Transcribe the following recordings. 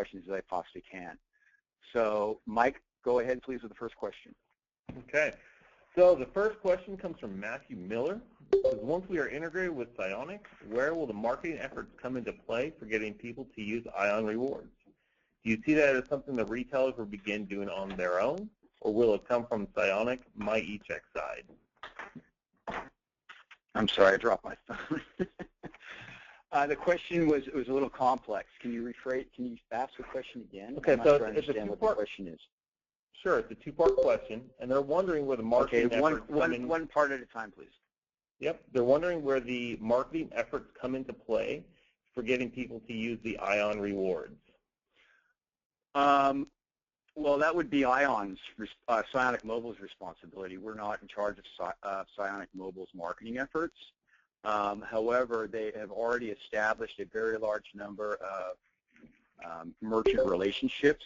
questions as I possibly can. So, Mike, go ahead, please, with the first question. Okay. So the first question comes from Matthew Miller. It says, once we are integrated with Psionic, where will the marketing efforts come into play for getting people to use Ion Rewards? Do you see that as something the retailers will begin doing on their own, or will it come from Psionic MyECheck side? I'm sorry, I dropped my phone. The question was a little complex. Can you rephrase? Can you ask the question again? Okay, I'm so not sure I understand what the question is. Sure, it's a two-part question, and they're wondering where the marketing efforts come in. One part at a time, please. Yep, they're wondering where the marketing efforts come into play for getting people to use the Ion Rewards. Well, that would be Ion's, Psionic Mobile's responsibility. We're not in charge of Psionic Mobile's marketing efforts. However, they have already established a very large number of merchant relationships,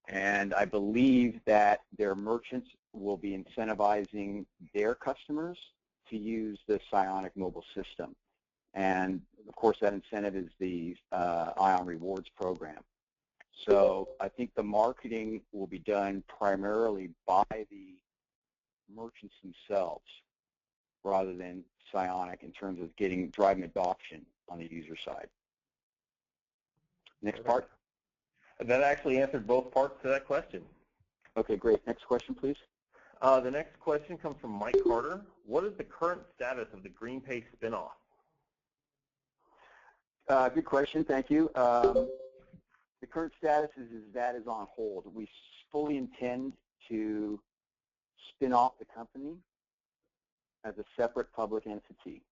and I believe that their merchants will be incentivizing their customers to use the Psionic Mobile system. And, of course, that incentive is the Ion Rewards program. So I think the marketing will be done primarily by the merchants themselves rather than Psionic in terms of driving adoption on the user side. Next part. That actually answered both parts to that question. Okay, great. Next question, please. The next question comes from Mike Carter. What is the current status of the GreenPay spinoff? Good question. Thank you. The current status is that is on hold. We fully intend to spin off the company as a separate public entity.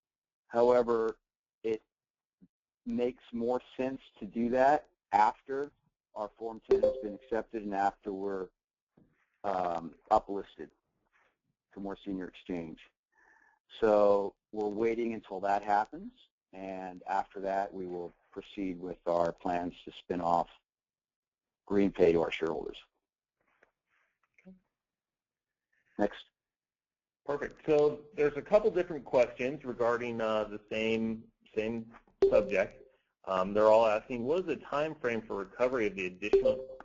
However, it makes more sense to do that after our Form 10 has been accepted and after we're uplisted to more senior exchange. So we're waiting until that happens, and after that we will proceed with our plans to spin off GreenPay to our shareholders. Okay. Next. Perfect. So there's a couple different questions regarding the same subject. They're all asking, what is the time frame for recovery of the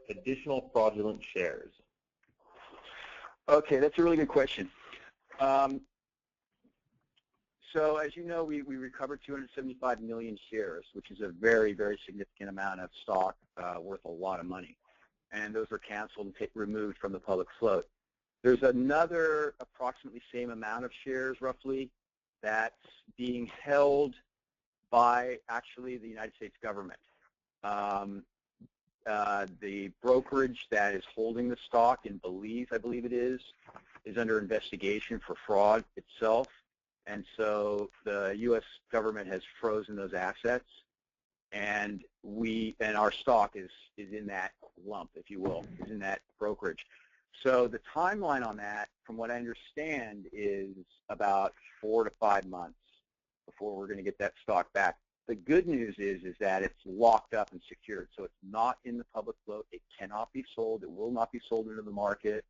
additional fraudulent shares? Okay, that's a really good question. So as you know, we recovered 275 million shares, which is a very, very significant amount of stock worth a lot of money. And those were canceled and removed from the public float. There's another approximately same amount of shares, roughly, that's being held by actually the United States government. The brokerage that is holding the stock in Belize, I believe it is under investigation for fraud itself. And so the U.S. government has frozen those assets, and our stock is in that lump, if you will, is in that brokerage. So the timeline on that, from what I understand, is about 4 to 5 months before we're going to get that stock back. The good news is that it's locked up and secured, so it's not in the public float. It cannot be sold. It will not be sold into the market,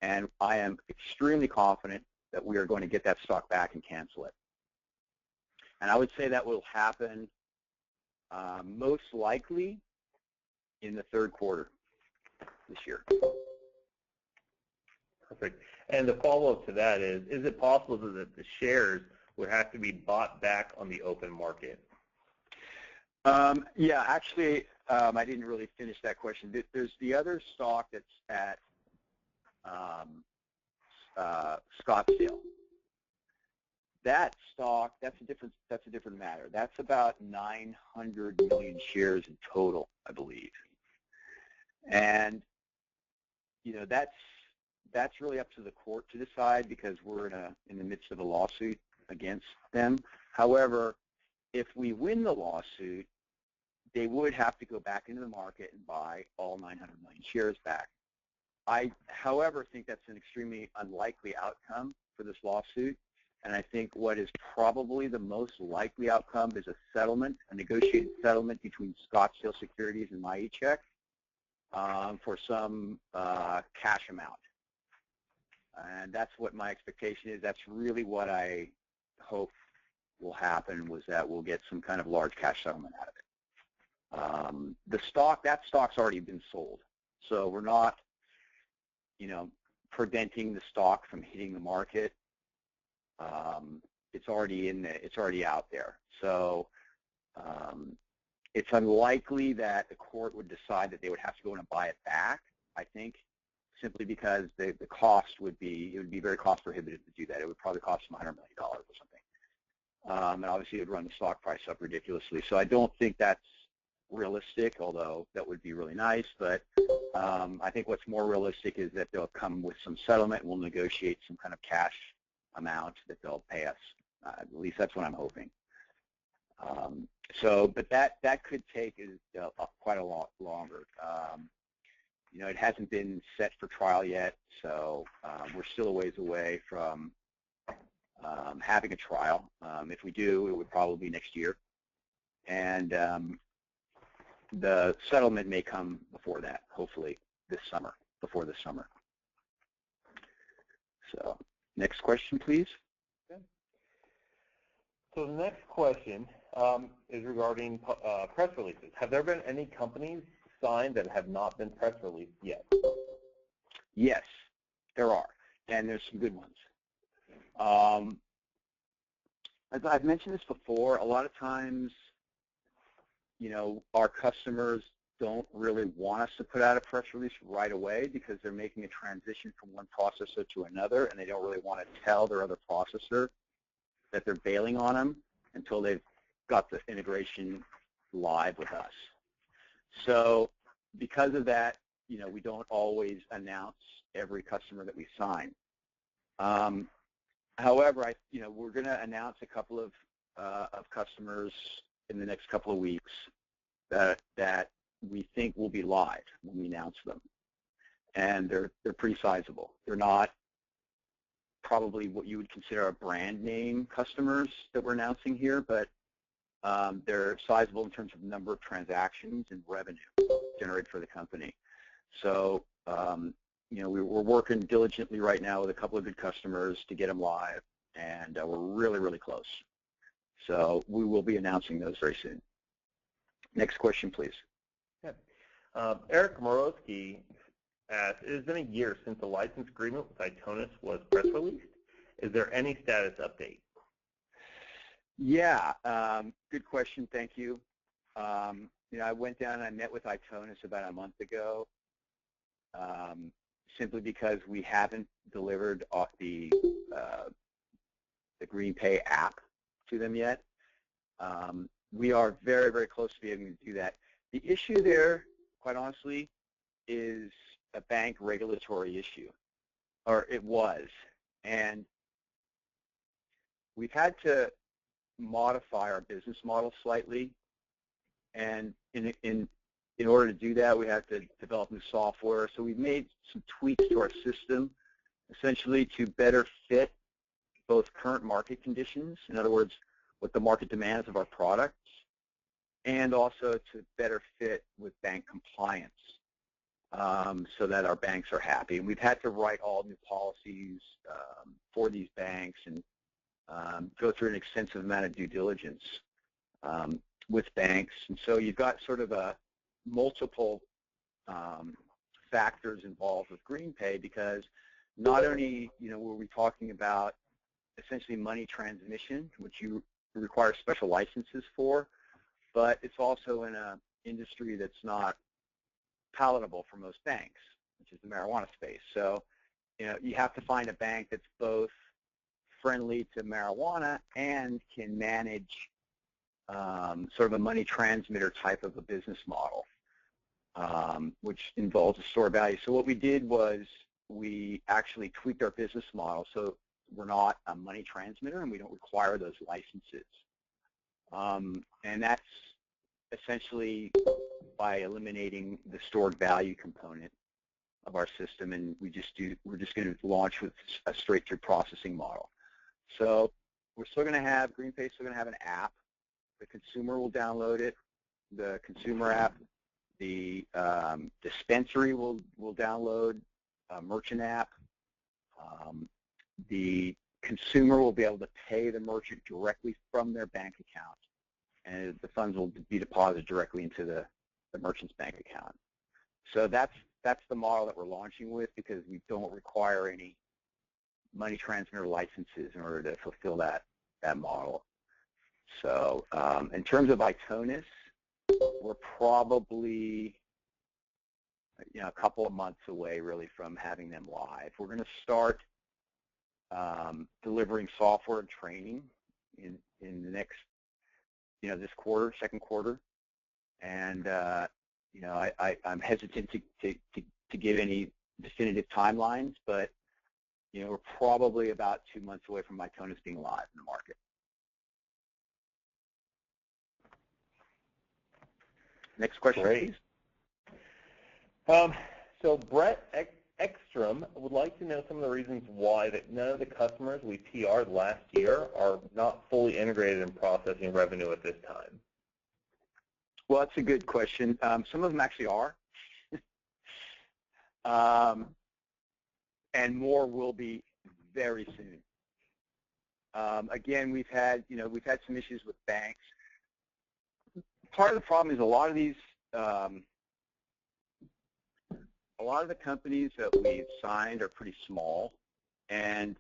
and I am extremely confident that we are going to get that stock back and cancel it. And I would say that will happen most likely in the third quarter this year. Perfect. And the follow-up to that is it possible that the shares would have to be bought back on the open market? Yeah, actually, I didn't really finish that question. There's the other stock that's at Scottsdale. That stock, that's a different matter. That's about 900 million shares in total, I believe. And you know, that's really up to the court to decide, because we're in the midst of a lawsuit against them. However, if we win the lawsuit, they would have to go back into the market and buy all 900 million shares back. I, however, think that's an extremely unlikely outcome for this lawsuit, and I think what is probably the most likely outcome is a settlement, a negotiated settlement between Scottsdale Securities and MyECheck for some cash amount. And that's what my expectation is. That's really what I hope will happen, was that we'll get some kind of large cash settlement out of it. That stock's already been sold, so we're not, preventing the stock from hitting the market. It's already out there. So it's unlikely that the court would decide that they would have to go in and buy it back, I think, simply because the cost it would be very cost prohibitive to do that. It would probably cost them $100 million or something. And obviously it would run the stock price up ridiculously. So I don't think that's realistic, although that would be really nice. But I think what's more realistic is that they'll come with some settlement and we'll negotiate some kind of cash amount that they'll pay us. At least that's what I'm hoping. But that could take quite a lot longer. It hasn't been set for trial yet, so we're still a ways away from having a trial. If we do, it would probably be next year. And the settlement may come before that, hopefully before this summer. So next question, please. Okay. So the next question is regarding press releases. Have there been any companies signed that have not been press released yet? Yes, there are, and there's some good ones. As I've mentioned this before, a lot of times, our customers don't really want us to put out a press release right away because they're making a transition from one processor to another, and they don't really want to tell their other processor that they're bailing on them until they've got the integration live with us. So because of that, we don't always announce every customer that we sign. However, we're going to announce a couple of customers in the next couple of weeks that we think will be live when we announce them, and they're pretty sizable. They're not probably what you would consider a brand name customers that we're announcing here, but they're sizable in terms of number of transactions and revenue generated for the company. So we're working diligently right now with a couple of good customers to get them live, and we're really, really close. So we will be announcing those very soon. Next question, please. Okay. Eric Morosky asked, it has been a year since the license agreement with Itonis was press released. Is there any status update? Yeah, good question. Thank you. I went down and I met with Itonis about a month ago, simply because we haven't delivered off the GreenPay app to them yet. We are very, very close to being able to do that. The issue there, quite honestly, is a bank regulatory issue, or it was. And we've had to modify our business model slightly. And in order to do that, we have to develop new software. So we've made some tweaks to our system, essentially to better fit both current market conditions, in other words, what the market demands of our products, and also to better fit with bank compliance, so that our banks are happy. And we've had to write all new policies for these banks and go through an extensive amount of due diligence with banks. And so you've got sort of a multiple factors involved with GreenPay, because not only were we talking about essentially money transmission, which you require special licenses for, but it's also in an industry that's not palatable for most banks, which is the marijuana space. So you have to find a bank that's both friendly to marijuana and can manage sort of a money transmitter type of a business model, which involves a store value. So what we did was we actually tweaked our business model so we're not a money transmitter and we don't require those licenses. And that's essentially by eliminating the stored value component of our system, and we're just going to launch with a straight-through processing model. So we're still going to have GreenPay, still going to have an app. The consumer will download it, the consumer app. The dispensary will download a merchant app. The consumer will be able to pay the merchant directly from their bank account. and the funds will be deposited directly into the merchant's bank account. So that's the model that we're launching with, because we don't require any money transmitter licenses in order to fulfill that model. So in terms of iTonus, we're probably a couple of months away really from having them live. We're going to start delivering software and training in the next, this quarter, second quarter, and I'm hesitant to give any definitive timelines, but we're probably about 2 months away from iTonus being live in the market. Next question, Great. please. So Brett Ekstrom would like to know some of the reasons why that none of the customers we PR'd last year are not fully integrated in processing revenue at this time. Well, that's a good question. Some of them actually are, and more will be very soon. Again, we've had some issues with banks. Part of the problem is a lot of these, a lot of the companies that we've signed are pretty small, and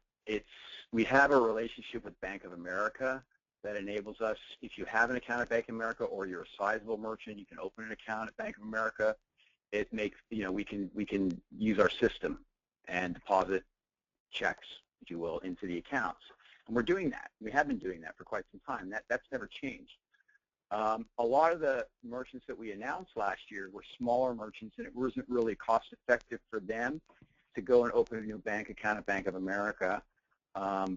we have a relationship with Bank of America that enables us, if you have an account at Bank of America or you're a sizable merchant, you can open an account at Bank of America. It makes, we can use our system and deposit checks, if you will, into the accounts. And we're doing that. We have been doing that for quite some time. That's never changed. A lot of the merchants that we announced last year were smaller merchants, and it wasn't really cost effective for them to go and open a new bank account at Bank of America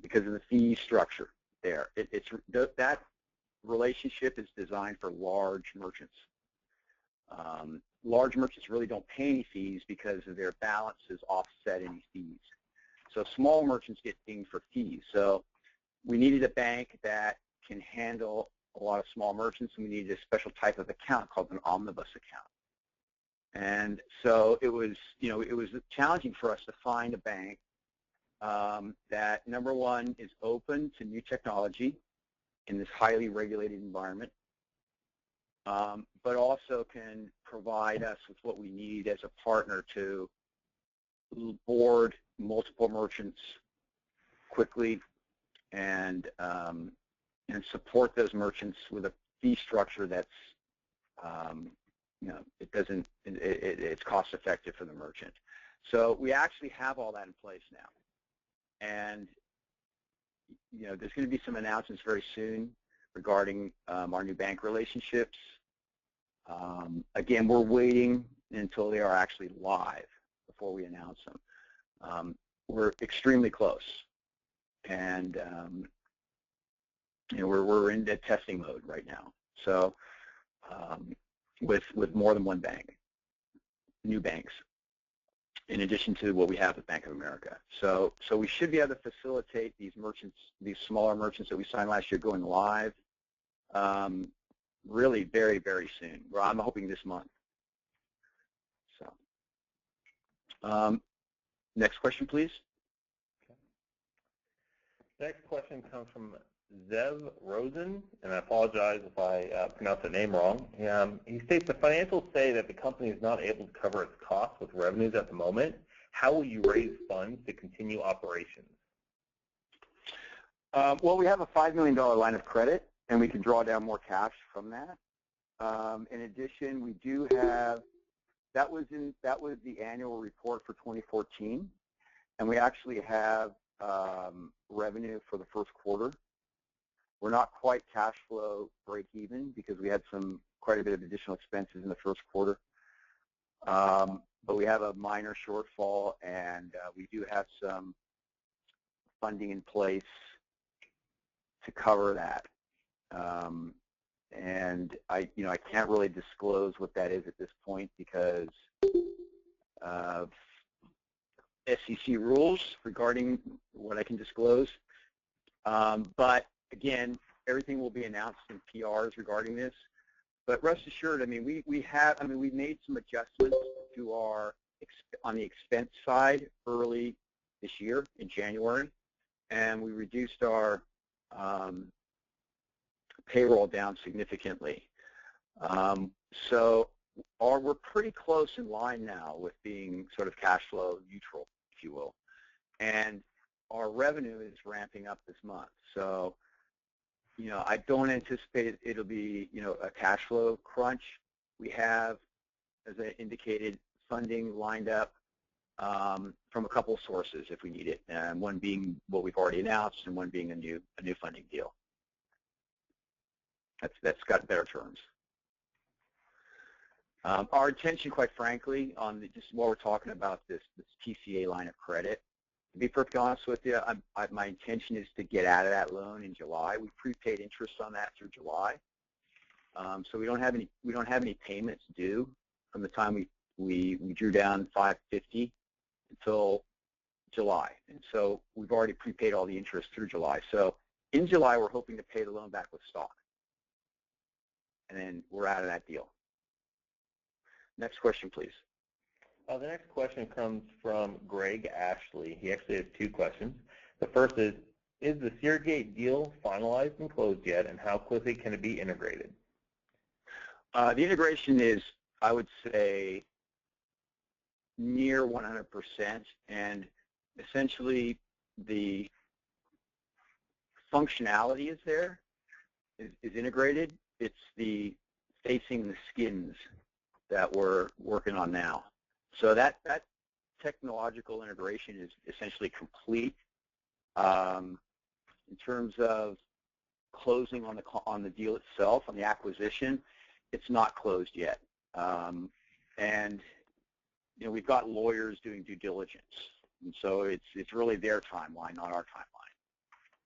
because of the fee structure there. That relationship is designed for large merchants. Large merchants really don't pay any fees because of their balances offset any fees. So small merchants get dinged for fees. So we needed a bank that can handle a lot of small merchants, and we needed a special type of account called an omnibus account. And so it was challenging for us to find a bank that, number one, is open to new technology in this highly regulated environment, but also can provide us with what we need as a partner to board multiple merchants quickly and support those merchants with a fee structure that's, it's cost effective for the merchant. So we actually have all that in place now. And, there's going to be some announcements very soon regarding our new bank relationships. Again, we're waiting until they are actually live before we announce them. We're extremely close, and we're in the testing mode right now. So with more than one bank, new banks, in addition to what we have with Bank of America. So we should be able to facilitate these merchants, these smaller merchants that we signed last year, going live really very, very soon. Well, I'm hoping this month. So next question, please. Okay. Next question comes from Zev Rosen, and I apologize if I pronounce the name wrong. He states the financials say that the company is not able to cover its costs with revenues at the moment. How will you raise funds to continue operations? Well, we have a $5 million line of credit, and we can draw down more cash from that. In addition, we do have, that was the annual report for 2014, and we actually have revenue for the first quarter. We're not quite cash flow break even because we had quite a bit of additional expenses in the first quarter. But we have a minor shortfall, and we do have some funding in place to cover that. And I can't really disclose what that is at this point because of SEC rules regarding what I can disclose. But again, everything will be announced in PRs regarding this. But rest assured, I mean, we made some adjustments to on the expense side early this year in January, and we reduced our payroll down significantly. So we're pretty close in line now with being sort of cash flow neutral, if you will. And our revenue is ramping up this month. So, I don't anticipate it'll be, a cash flow crunch. We have, as I indicated, funding lined up from a couple sources if we need it, and one being what we've already announced, and one being a new funding deal. That's got better terms. Our intention, quite frankly, just while we're talking about this TCA line of credit, to be perfectly honest with you, my intention is to get out of that loan in July. We prepaid interest on that through July, so we don't have any payments due from the time we drew down $550 until July, and so we've already prepaid all the interest through July. So in July, we're hoping to pay the loan back with stock, and then we're out of that deal. Next question, please. The next question comes from Greg Ashley. He actually has two questions. The first is the Seargate deal finalized and closed yet, and how quickly can it be integrated? The integration is, I would say, near 100%, and essentially the functionality is there, is integrated. It's the facing the skins that we're working on now. So that technological integration is essentially complete. In terms of closing on the deal itself, on the acquisition, it's not closed yet. And we've got lawyers doing due diligence, and so it's really their timeline, not our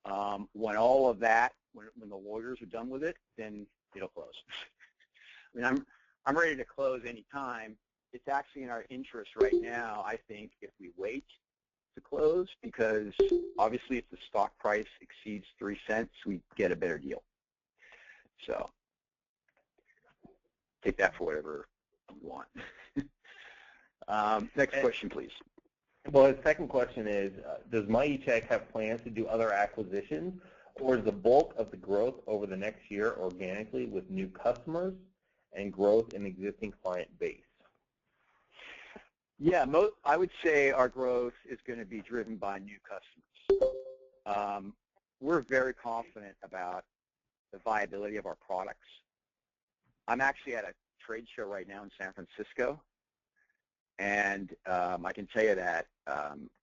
timeline. When all of that, when the lawyers are done with it, then it'll close. I mean, I'm ready to close any time. It's actually in our interest right now, I think, if we wait to close, because obviously if the stock price exceeds 3 cents, we get a better deal. So take that for whatever you want. Next question, please. Well, his second question is, does MyECheck have plans to do other acquisitions, or is the bulk of the growth over the next year organically with new customers and growth in existing client base? Yeah, I would say our growth is going to be driven by new customers. We're very confident about the viability of our products. I'm actually at a trade show right now in San Francisco, and I can tell you that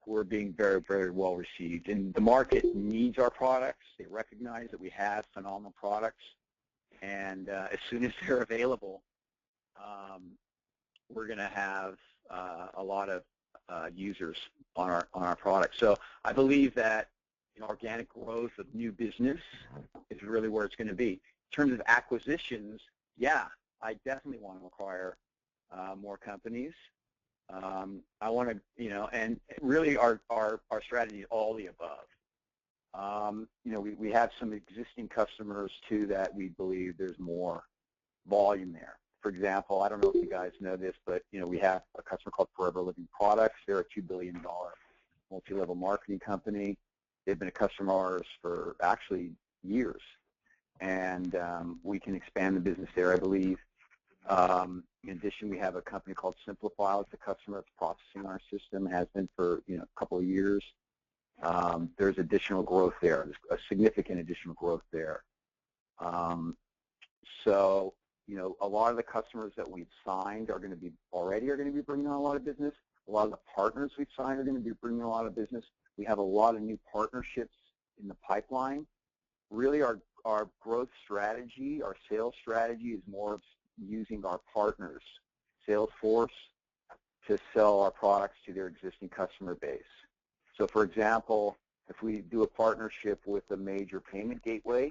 we're being very, very well received. And the market needs our products. They recognize that we have phenomenal products, and as soon as they're available, we're going to have a lot of users on our products. So I believe that organic growth of new business is really where it's going to be. In terms of acquisitions, yeah, I definitely want to acquire more companies. I want to, and really our strategy is all the above. We have some existing customers too that we believe there's more volume there. For example, I don't know if you guys know this, but we have a customer called Forever Living Products. They're a $2 billion multi-level marketing company. They've been a customer of ours for actually years, and we can expand the business there, I believe. In addition, we have a company called Simplify. It's a customer that's processing our system, has been for a couple of years. There's additional growth there. There's a significant additional growth there. So a lot of the customers that we've signed are going to be bringing on a lot of business. A lot of the partners we've signed are going to be bringing a lot of business. We have a lot of new partnerships in the pipeline. Really, our growth strategy, our sales strategy, is more of using our partners' sales force to sell our products to their existing customer base. So, for example, if we do a partnership with a major payment gateway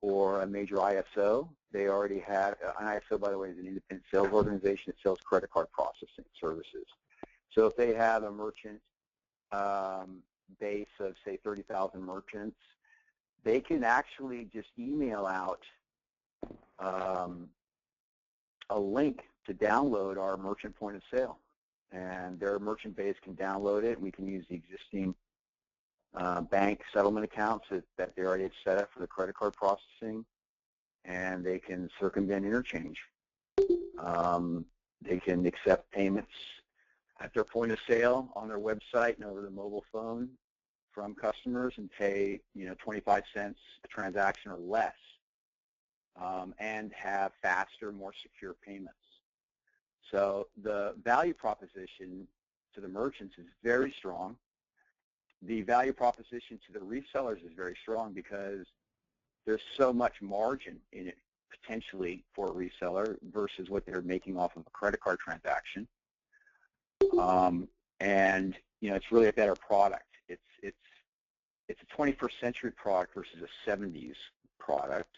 or a major ISO, they already have an ISO, by the way, is an independent sales organization that sells credit card processing services. So if they have a merchant base of, say, 30,000 merchants, they can actually just email out a link to download our merchant point of sale, and their merchant base can download it. We can use the existing bank settlement accounts that they already had set up for the credit card processing, and they can circumvent interchange. They can accept payments at their point of sale on their website and over the mobile phone from customers and pay 25 cents a transaction or less, and have faster, more secure payments. So the value proposition to the merchants is very strong. The value proposition to the resellers is very strong because there's so much margin in it potentially for a reseller versus what they're making off of a credit card transaction. And it's really a better product. It's a 21st century product versus a 70s product.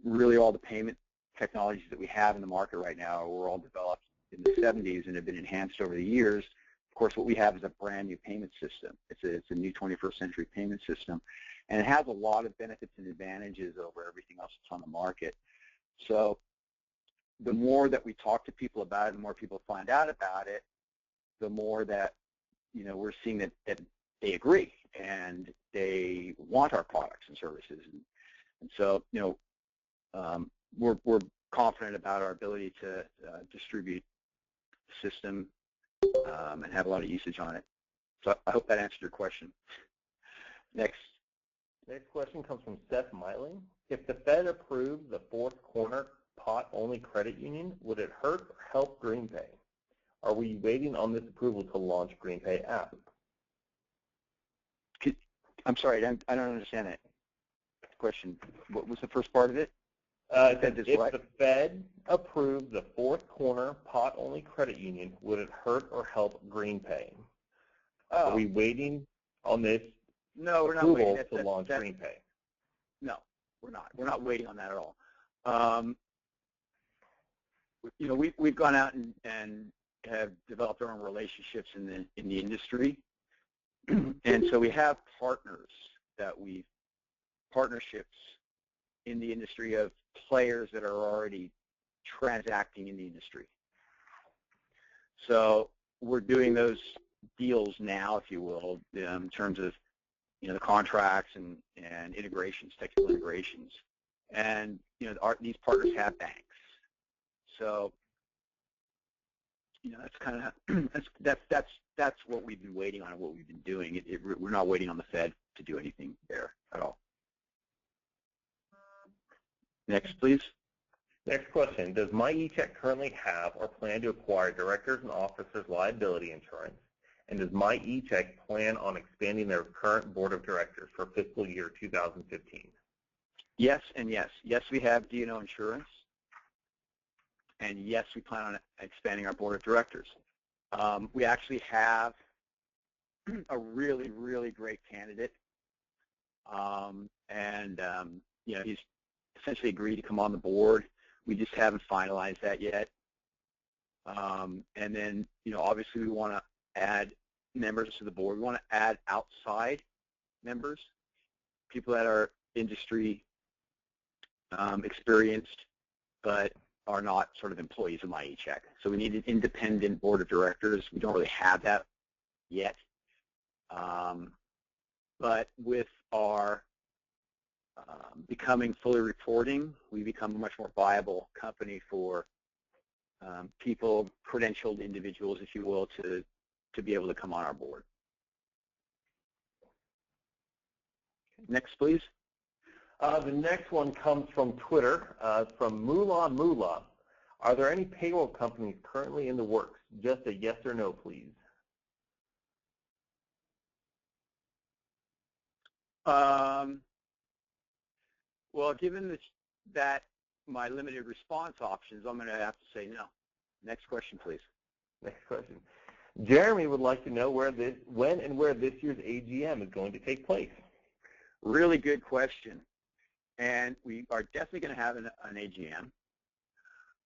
Really, all the payment technologies that we have in the market right now were all developed in the 70s and have been enhanced over the years. Of course, what we have is a brand new payment system. It's a new 21st century payment system, and it has a lot of benefits and advantages over everything else that's on the market. So the more that we talk to people about it, the more people find out about it, the more that we're seeing that they agree and they want our products and services. And so we're confident about our ability to distribute the system and have a lot of usage on it. So I hope that answered your question. Next question comes from Seth Myling. If the Fed approved the fourth corner pot-only credit union, would it hurt or help GreenPay? Are we waiting on this approval to launch GreenPay app? I'm sorry, I don't understand that question. What was the first part of it? If the Fed approved the fourth corner pot-only credit union, would it hurt or help GreenPay? Are we waiting on this approval to launch GreenPay? No, we're not. We're not waiting on that at all. We've gone out and have developed our own relationships in the industry, and so we have partnerships in the industry of players that are already transacting in the industry. So we're doing those deals now, if you will, in terms of the contracts and integrations, technical integrations, and these partners have banks. So that's kind of that's what we've been waiting on and what we've been doing. We're not waiting on the Fed to do anything there at all. Next, please. Next question. Does MyECheck currently have or plan to acquire directors and officers liability insurance? And does MyECheck plan on expanding their current board of directors for fiscal year 2015? Yes and yes. Yes, we have D&O insurance. And yes, we plan on expanding our board of directors. We actually have a really, really great candidate. He's essentially agreed to come on the board. We just haven't finalized that yet. And then, obviously we want to add members to the board. We want to add outside members, people that are industry experienced, but are not sort of employees of MyECheck. So we need an independent board of directors. We don't really have that yet. But with our becoming fully reporting, we become a much more viable company for people, credentialed individuals, if you will, to be able to come on our board. Next, please. The next one comes from Twitter, from Moolah Moolah. Are there any payroll companies currently in the works? Just a yes or no, please. Well, given that my limited response options, I'm going to have to say no. Next question, please. Next question. Jeremy would like to know when and where this year's AGM is going to take place. Really good question. And we are definitely going to have an AGM.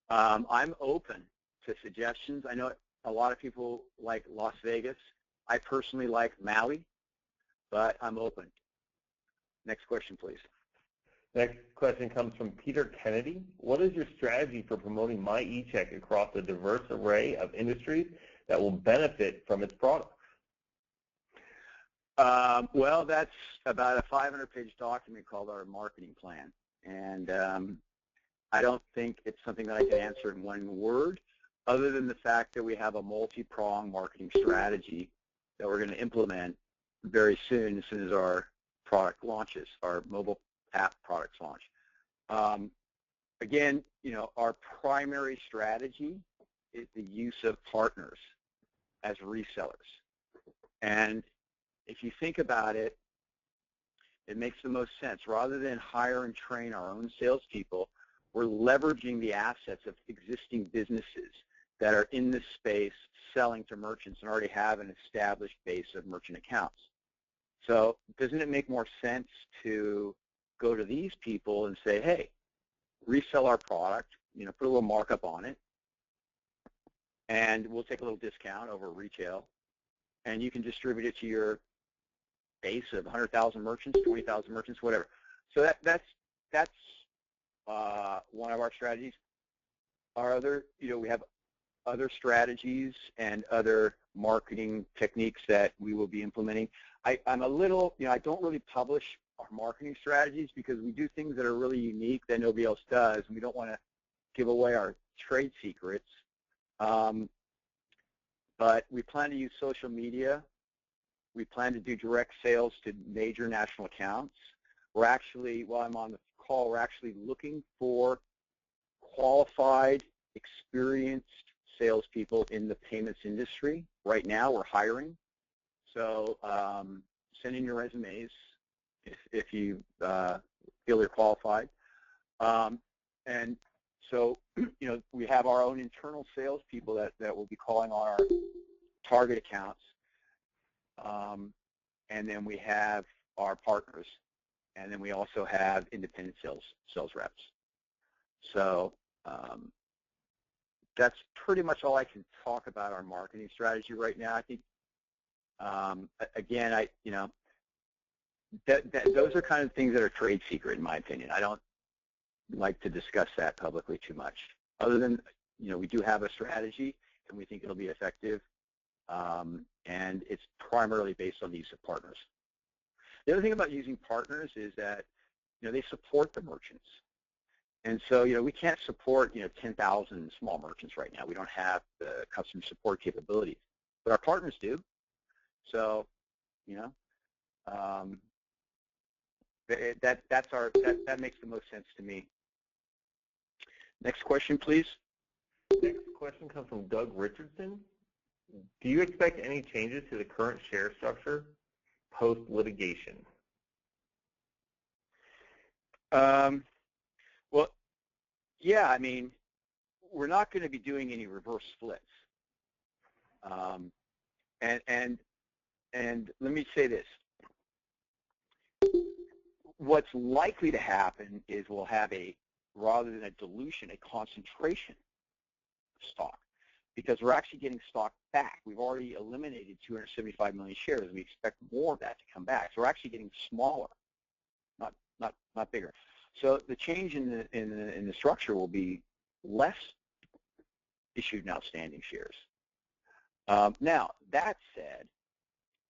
I'm open to suggestions. I know a lot of people like Las Vegas. I personally like Maui, but I'm open. Next question, please. Next question comes from Peter Kennedy. What is your strategy for promoting MyECheck across a diverse array of industries that will benefit from its products? Well, that's about a 500-page document called our marketing plan. And I don't think it's something that I can answer in one word, other than the fact that we have a multi-pronged marketing strategy that we're going to implement very soon as our product launches, our mobile app products launch. Again, our primary strategy is the use of partners as resellers. And if you think about it, it makes the most sense. Rather than hire and train our own salespeople, we're leveraging the assets of existing businesses that are in this space selling to merchants and already have an established base of merchant accounts. So doesn't it make more sense to go to these people and say, hey, resell our product, put a little markup on it, and we'll take a little discount over retail, and you can distribute it to your base of 100,000 merchants, 20,000 merchants, whatever. So that's one of our strategies. Our other, we have other strategies and other marketing techniques that we will be implementing. I'm a little, I don't really publish our marketing strategies because we do things that are really unique that nobody else does, and we don't want to give away our trade secrets. But we plan to use social media. We plan to do direct sales to major national accounts. We're actually, while I'm on the call, we're actually looking for qualified, experienced salespeople in the payments industry. Right now, we're hiring. So send in your resumes if you feel you're qualified. And so, we have our own internal salespeople that will be calling on our target accounts. And then we have our partners. And then we also have independent sales reps. So that's pretty much all I can talk about our marketing strategy right now. I think, again, those are kind of things that are trade secret, in my opinion. I don't like to discuss that publicly too much. Other than, we do have a strategy, and we think it'll be effective, and it's primarily based on the use of partners. The other thing about using partners is that, they support the merchants. And so, we can't support, 10,000 small merchants right now. We don't have the customer support capabilities, but our partners do. So, that makes the most sense to me. Next question, please. Next question comes from Doug Richardson. Do you expect any changes to the current share structure post-litigation? Well, yeah, we're not going to be doing any reverse splits. And let me say this. What's likely to happen is we'll have rather than a dilution, a concentration of stock, because we're actually getting stock back. We've already eliminated 275 million shares. We expect more of that to come back. So we're actually getting smaller, not bigger. So the change in the structure will be less issued and outstanding shares. Now, that said,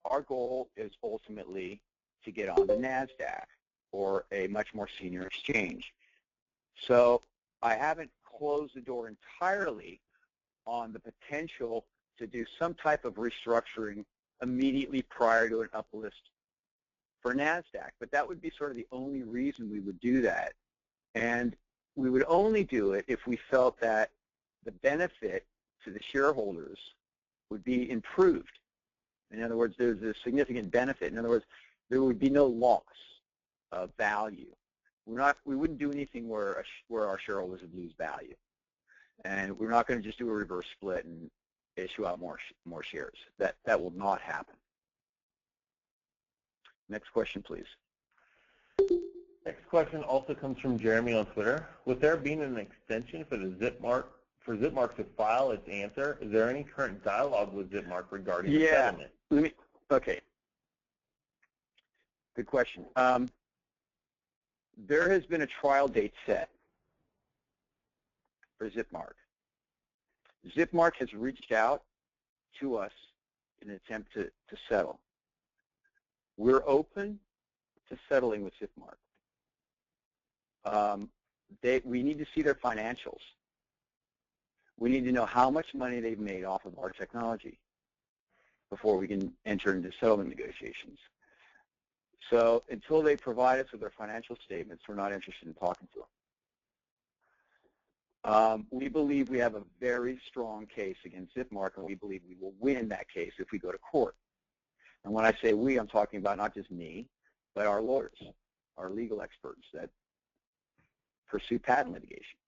our goal is ultimately to get on the NASDAQ or a much more senior exchange. So I haven't closed the door entirely on the potential to do some type of restructuring immediately prior to an uplist for NASDAQ, but that would be sort of the only reason we would do that. And we would only do it if we felt that the benefit to the shareholders would be improved. In other words, there's a significant benefit. In other words, there would be no loss of value. We wouldn't do anything where our shareholders would lose value. And we're not going to just do a reverse split and issue out more shares. That will not happen. Next question, please. Next question also comes from Jeremy on Twitter. With there being an extension for ZipMark to file its answer, is there any current dialogue with ZipMark regarding the settlement? Okay. Good question. There has been a trial date set for ZipMark. ZipMark has reached out to us in an attempt to settle. We're open to settling with ZipMark. we need to see their financials. We need to know how much money they've made off of our technology before we can enter into settlement negotiations. So until they provide us with their financial statements, we're not interested in talking to them. We believe we have a very strong case against ZipMark, and we believe we will win that case if we go to court. And when I say we, I'm talking about not just me, but our lawyers, our legal experts that pursue patent litigation.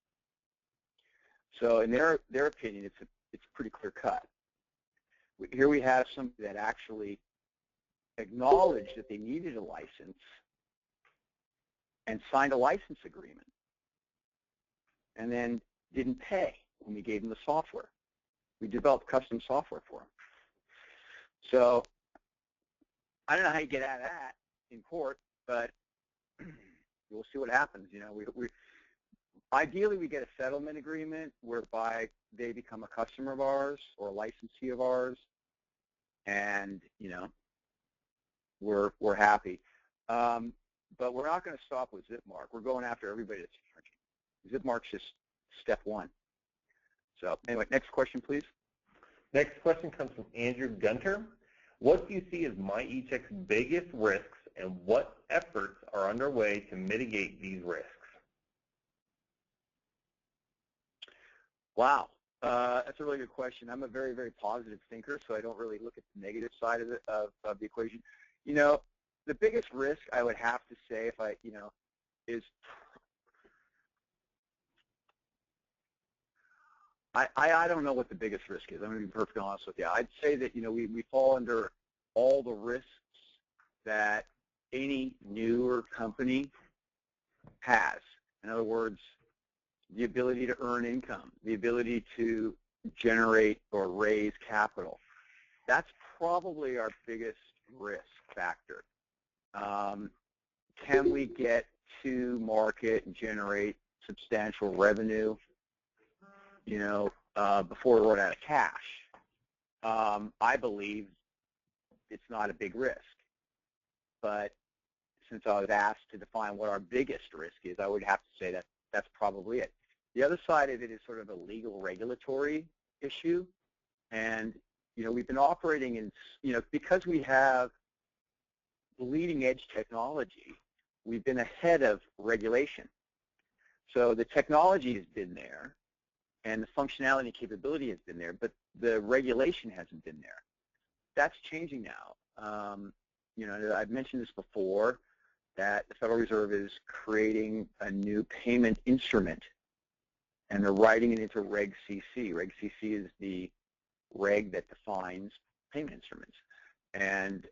So in their opinion, it's pretty clear cut. Here we have somebody that actually acknowledged that they needed a license and signed a license agreement and then didn't pay when we gave them the software. We developed custom software for them. So I don't know how you get out of that in court, but we'll see what happens. You know, ideally we get a settlement agreement whereby they become a customer of ours or a licensee of ours, and you know, we're happy. But we're not going to stop with ZipMark. We're going after everybody that's charging. ZipMark's just step one. So anyway, next question, please. Next question comes from Andrew Gunter. What do you see as MyECheck's biggest risks, and what efforts are underway to mitigate these risks? Wow, that's a really good question. I'm a very, very positive thinker, so I don't really look at the negative side of the equation. You know, the biggest risk I would have to say, if I, you know, is I don't know what the biggest risk is. I'm going to be perfectly honest with you. I'd say that, you know, we fall under all the risks that any newer company has. In other words, the ability to earn income, the ability to generate or raise capital. That's probably our biggest risk factor. Can we get to market and generate substantial revenue, you know, before we run out of cash? I believe it's not a big risk. But since I was asked to define what our biggest risk is, I would have to say that that's probably it. The other side of it is sort of a legal regulatory issue. And, you know, we've been operating in, you know, because we have bleeding edge technology, we've been ahead of regulation. So the technology has been there, and the functionality and capability has been there, but the regulation hasn't been there. That's changing now. You know, I've mentioned this before, that the Federal Reserve is creating a new payment instrument, and they're writing it into Reg CC. Reg CC is the reg that defines payment instruments. And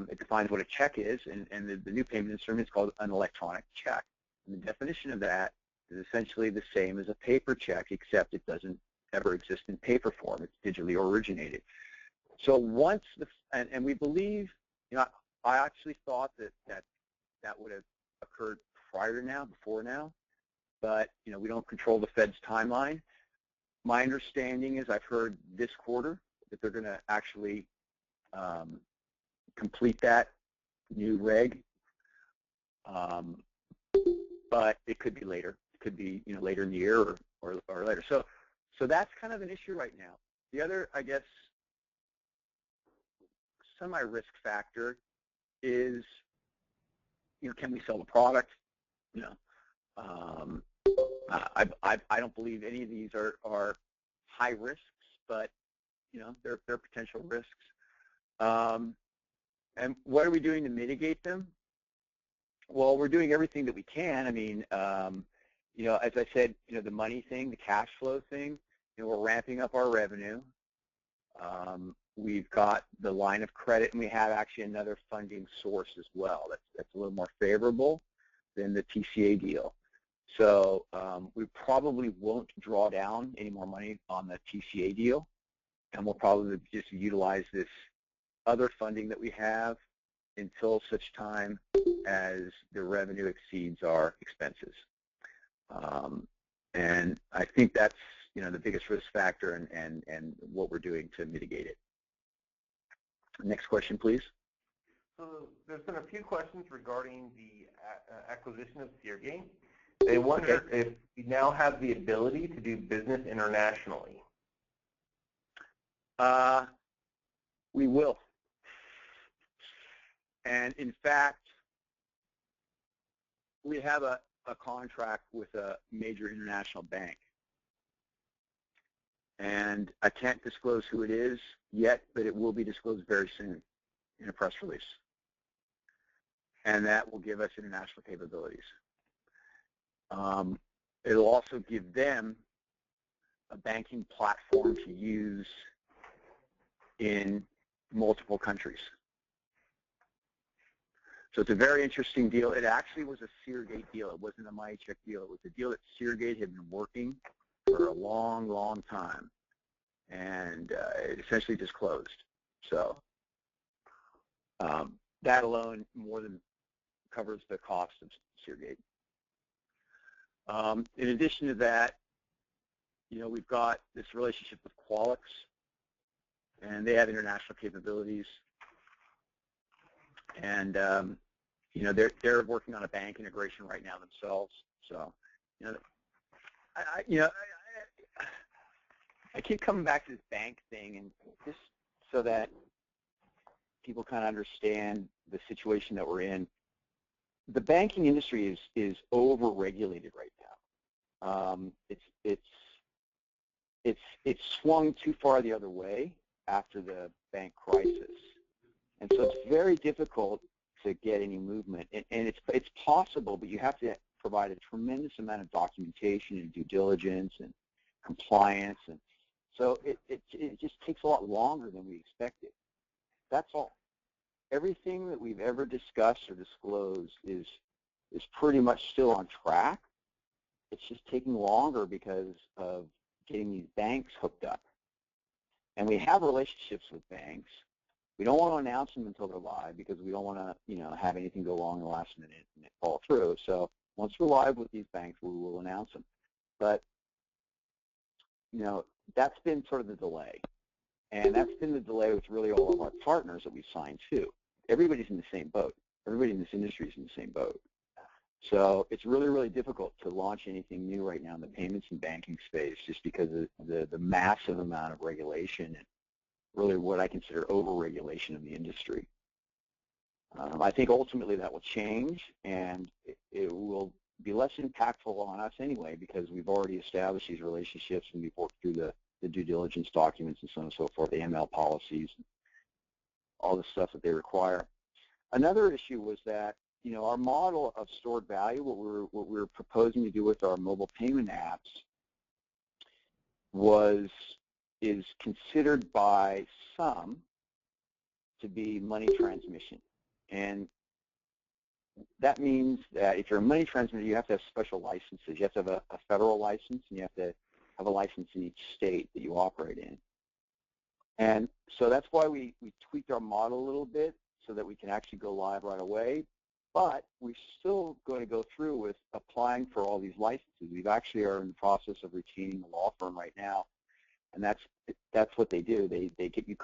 it defines what a check is, and the new payment instrument is called an electronic check. And the definition of that is essentially the same as a paper check, except it doesn't ever exist in paper form. It's digitally originated. So once and we believe, you know, I actually thought that would have occurred prior to now, before now, but you know, we don't control the Fed's timeline. My understanding is I've heard this quarter that they're going to actually complete that new reg, but it could be later. It could be, you know, later in the year or later. So that's kind of an issue right now. The other, I guess, semi-risk factor is, you know, can we sell the product? You know, I don't believe any of these are high risks, but you know, they're potential risks. And what are we doing to mitigate them? Well, we're doing everything that we can. I mean, you know, as I said, you know, the money thing, the cash flow thing, you know, we're ramping up our revenue. We've got the line of credit, and we have actually another funding source as well. That's a little more favorable than the TCA deal. So we probably won't draw down any more money on the TCA deal, and we'll probably just utilize this other funding that we have until such time as the revenue exceeds our expenses. And I think that's, you know, the biggest risk factor and what we're doing to mitigate it. Next question, please. So there's been a few questions regarding the acquisition of SeerGain. They wonder if we now have the ability to do business internationally. We will. And in fact, we have a contract with a major international bank. And I can't disclose who it is yet, but it will be disclosed very soon in a press release. And that will give us international capabilities. It'll also give them a banking platform to use in multiple countries. So it's a very interesting deal. It actually was a Seargate deal. It wasn't a MyECheck deal. It was a deal that Seargate had been working for a long, long time. And it essentially just closed. So that alone more than covers the cost of Seargate. In addition to that, we've got this relationship with Qualix, and they have international capabilities. And they're working on a bank integration right now themselves. So I keep coming back to this bank thing, and just so that people kind of understand the situation that we're in. The banking industry is over-regulated right now. It's swung too far the other way after the bank crisis, and so it's very difficult to get any movement. And it's possible, but you have to provide a tremendous amount of documentation and due diligence and compliance, and so it just takes a lot longer than we expected. That's all. Everything that we've ever discussed or disclosed is pretty much still on track. It's just taking longer because of getting these banks hooked up. And we have relationships with banks. We don't want to announce them until they're live because we don't want to, have anything go wrong in the last minute and it fall through. So once we're live with these banks, we will announce them. But, that's been sort of the delay. And that's been the delay with really all of our partners that we've signed too. Everybody's in the same boat. Everybody in this industry is in the same boat. So it's really, really difficult to launch anything new right now in the payments and banking space just because of the massive amount of regulation and really what I consider over-regulation of the industry. I think ultimately that will change, and it will be less impactful on us anyway because we've already established these relationships and we've worked through the due diligence documents and so on and so forth, the ML policies, all the stuff that they require. Another issue was that, our model of stored value, what we're proposing to do with our mobile payment apps is considered by some to be money transmission. And that means that if you're a money transmitter, you have to have special licenses. You have to have a federal license, and you have to have a license in each state that you operate in. And so that's why we tweaked our model a little bit so that we can actually go live right away. But we're still going to go through with applying for all these licenses. We actually are in the process of retaining a law firm right now, and that's what they do. They get you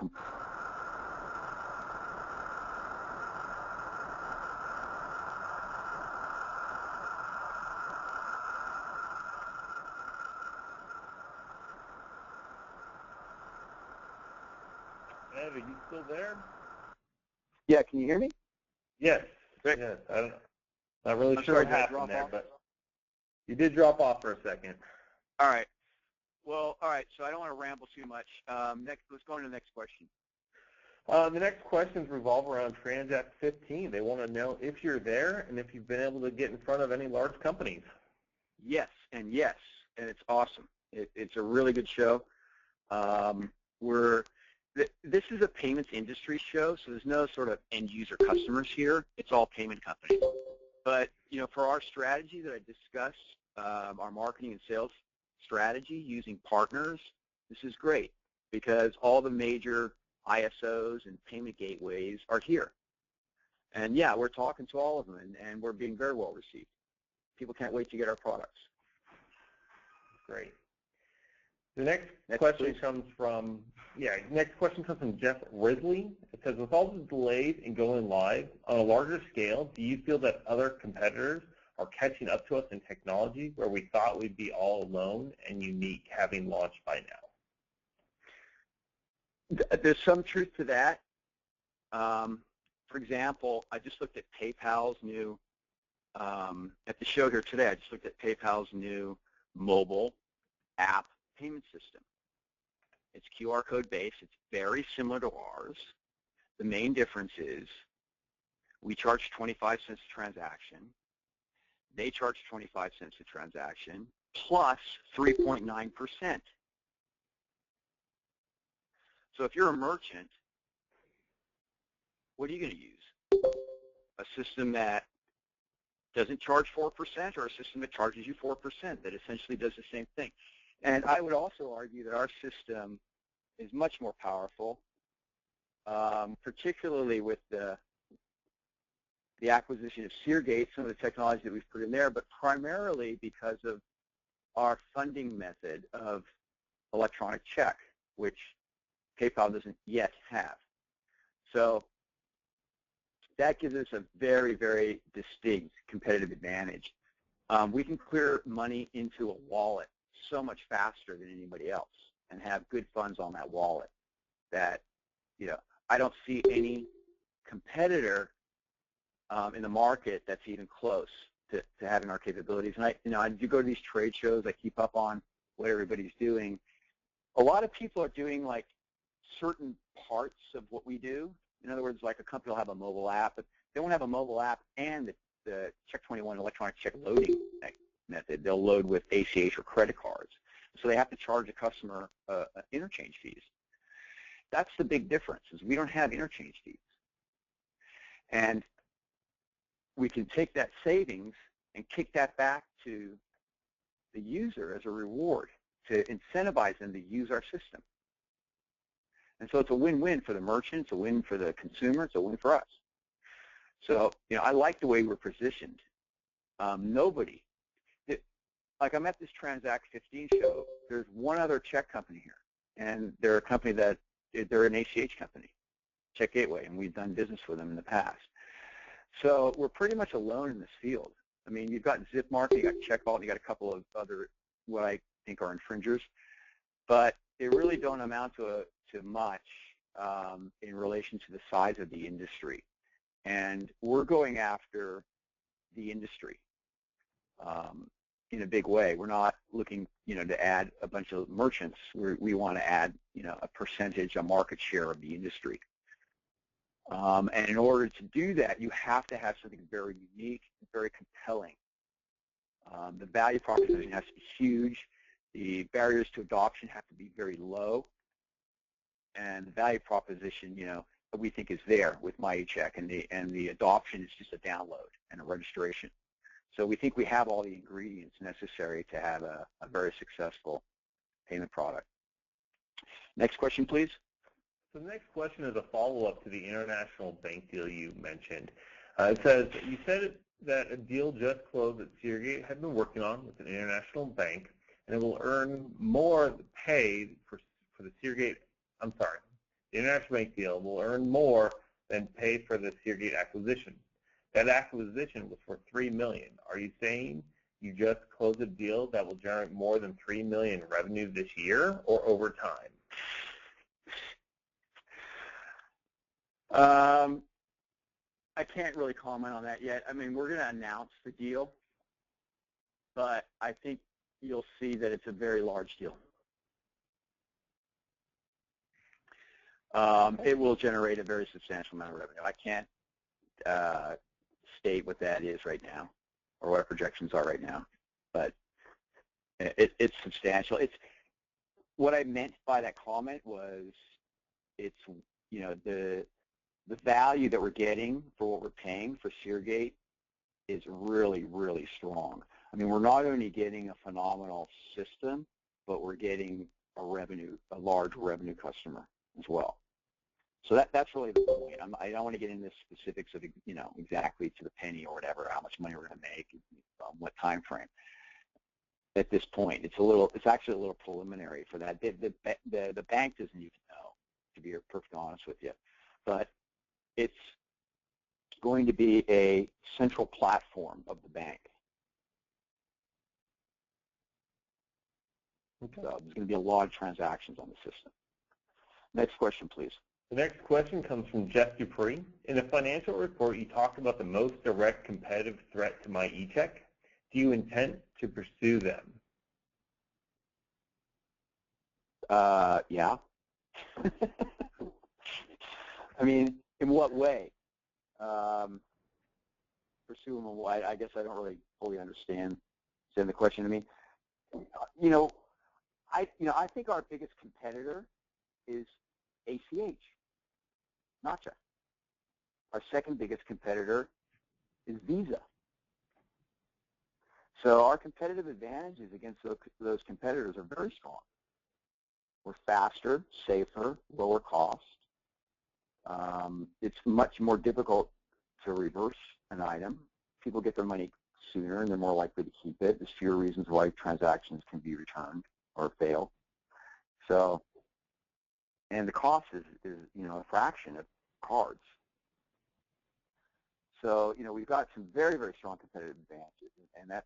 Ed, are you still there? Yeah, can you hear me? Yes. Great. Yes. I'm not really sure sorry, what did I happened drop there, off? but you did drop off for a second. All right. Well, all right, so I don't want to ramble too much. Let's go on to the next question. The next questions revolve around Transact 15. They want to know if you're there and if you've been able to get in front of any large companies. Yes, and it's awesome. It's a really good show. This is a payments industry show, so there's no sort of end-user customers here. It's all payment companies. But, for our strategy that I discussed, our marketing and sales strategy using partners, this is great because all the major ISOs and payment gateways are here. And, yeah, we're talking to all of them, and we're being very well received. People can't wait to get our products. Great. The next question comes from Jeff Risley. It says, with all the delays in going live on a larger scale, do you feel that other competitors are catching up to us in technology where we thought we'd be all alone and unique having launched by now? There's some truth to that. For example, I just looked at PayPal's new, at the show here today, I just looked at PayPal's new mobile app payment system. It's QR code based. It's very similar to ours. The main difference is we charge 25 cents a transaction. They charge 25 cents a transaction plus 3.9%. So if you're a merchant, what are you going to use? A system that doesn't charge 4% or a system that charges you 4% that essentially does the same thing? And I would also argue that our system is much more powerful, particularly with the acquisition of Seargate, some of the technology that we've put in there, but primarily because of our funding method of electronic check, which PayPal doesn't yet have. So that gives us a very, very distinct competitive advantage. We can clear money into a wallet so much faster than anybody else and have good funds on that wallet that, I don't see any competitor in the market that's even close to having our capabilities. And I do go to these trade shows. I keep up on what everybody's doing. A lot of people are doing like certain parts of what we do. In other words, like a company will have a mobile app, but they won't have a mobile app and the Check 21 electronic check loading method. They'll load with ACH or credit cards. So they have to charge a customer interchange fees. That's the big difference, is we don't have interchange fees. And we can take that savings and kick that back to the user as a reward to incentivize them to use our system. And so it's a win-win for the merchant, it's a win for the consumer, it's a win for us. So, I like the way we're positioned. Nobody, like I'm at this Transact 15 show, there's one other check company here, and they're a company that, they're an ACH company, Check Gateway, and we've done business with them in the past. So we're pretty much alone in this field. I mean, you've got ZipMark, you got CheckVault, you got a couple of other what I think are infringers, but they really don't amount to much in relation to the size of the industry. And we're going after the industry in a big way. We're not looking, to add a bunch of merchants. We want to add, a percentage, a market share of the industry. And in order to do that, you have to have something very unique, very compelling. The value proposition has to be huge. The barriers to adoption have to be very low. And the value proposition, we think is there with MyECheck, and the adoption is just a download and a registration. So we think we have all the ingredients necessary to have a very successful payment product. Next question, please. So the next question is a follow-up to the international bank deal you mentioned. It says, you said that a deal just closed that Seargate had been working on with an international bank, and it will earn more pay for the Seargate, the international bank deal will earn more than pay for the Seargate acquisition. That acquisition was for $3 million. Are you saying you just closed a deal that will generate more than $3 million in revenue this year or over time? I can't really comment on that yet. I mean, we're going to announce the deal, but I think you'll see that it's a very large deal. It will generate a very substantial amount of revenue. I can't state what that is right now or what our projections are right now, but it's substantial. It's what I meant by that comment was it's, the value that we're getting for what we're paying for Seargate is really, really strong. I mean, we're not only getting a phenomenal system, but we're getting a large revenue customer as well. So that's really the point. I don't want to get into the specifics of, exactly to the penny or whatever, how much money we're going to make, what time frame. At this point, it's actually a little preliminary for that. The bank doesn't even know, to be perfectly honest with you. But it's going to be a central platform of the bank. Okay. So there's going to be a lot of transactions on the system. Next question, please. The next question comes from Jeff Dupree. In the financial report, you talked about the most direct competitive threat to MyECheck. Do you intend to pursue them? Yeah. I mean, in what way? Pursue them. I guess I don't really fully understand the question. I mean, I think our biggest competitor is ACH, not check. Our second biggest competitor is Visa. So our competitive advantages against those competitors are very strong. We're faster, safer, lower cost. It's much more difficult to reverse an item. People get their money sooner and they're more likely to keep it. There's fewer reasons why transactions can be returned or fail. So, and the cost is a fraction of cards. So, we've got some very, very strong competitive advantages, and that's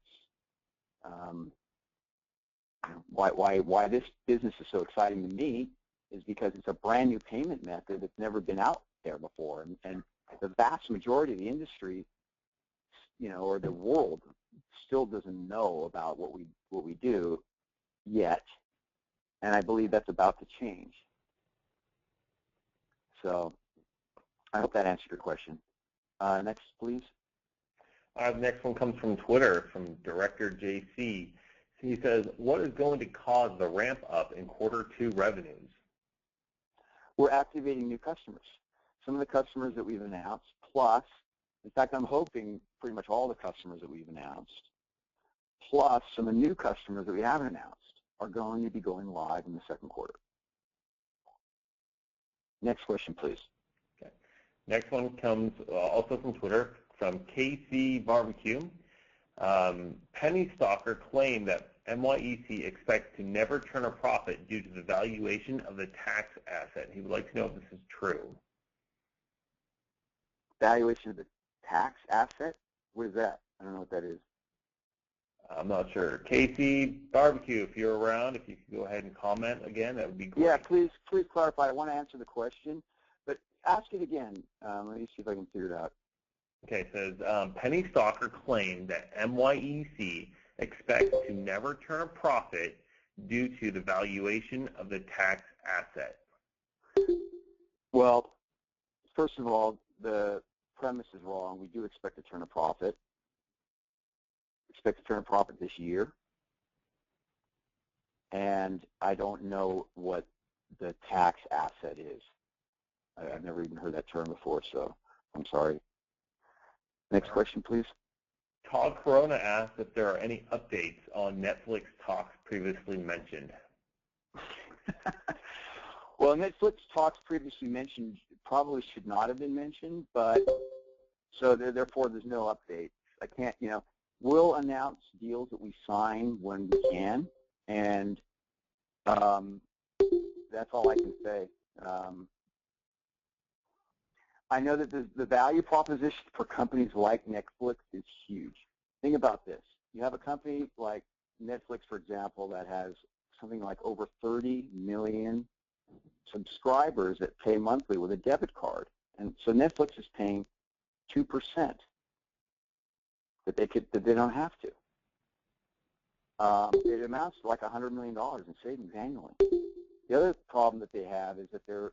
why this business is so exciting to me is because it's a brand new payment method that's never been out there before, and the vast majority of the industry, or the world, still doesn't know about what we do yet, and I believe that's about to change. So I hope that answered your question. Next, please. The next one comes from Twitter, from Director JC. He says, what is going to cause the ramp up in Q2 revenues? We're activating new customers. Some of the customers that we've announced, plus, in fact, I'm hoping pretty much all the customers that we've announced, plus some of the new customers that we haven't announced, are going to be going live in the second quarter. Next question, please. Okay. Next one comes also from Twitter, from KC Barbecue. Penny Stalker claimed that MyECheck expects to never turn a profit due to the valuation of the tax asset. He would like to know if this is true. Valuation of the tax asset? What is that? I don't know what that is. I'm not sure. KC Barbecue, if you're around, if you could go ahead and comment again, that would be great. Yeah, please clarify. I want to answer the question, but ask it again. Let me see if I can figure it out. Okay, it says, Penny Stalker claimed that MyECheck expects to never turn a profit due to the valuation of the tax asset. Well, first of all, the premise is wrong. We do expect to turn a profit. Expect to turn a profit this year. And I don't know what the tax asset is. I've never even heard that term before, so I'm sorry. Next question, please. Todd Corona asked if there are any updates on Netflix talks previously mentioned. Well, Netflix talks previously mentioned probably should not have been mentioned, but so therefore there's no update. I can't, we'll announce deals that we sign when we can, and that's all I can say. I know that the value proposition for companies like Netflix is huge. Think about this. You have a company like Netflix, for example, that has something like over 30 million subscribers that pay monthly with a debit card. And so Netflix is paying 2% that they don't have to. It amounts to like $100 million in savings annually. The other problem that they have is that they're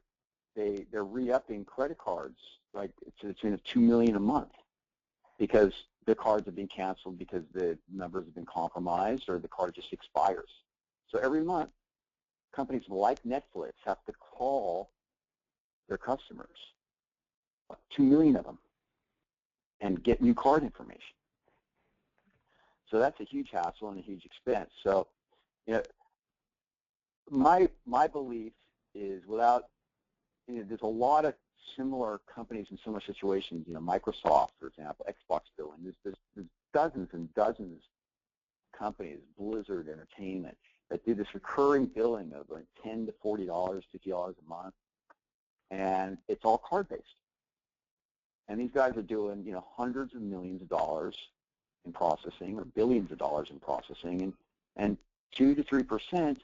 re-upping credit cards like to the tune of $2 million a month because the cards have been canceled because the numbers have been compromised or the card just expires. So every month, companies like Netflix have to call their customers, 2 million of them, and get new card information. So that's a huge hassle and a huge expense. So, my belief is without, there's a lot of similar companies in similar situations. Microsoft, for example, Xbox billing. There's dozens and dozens of companies, Blizzard Entertainment, that do this recurring billing of like $10 to $40, $50 a month, and it's all card-based. And these guys are doing, hundreds of millions of dollars in processing or billions of dollars in processing, and 2 to 3%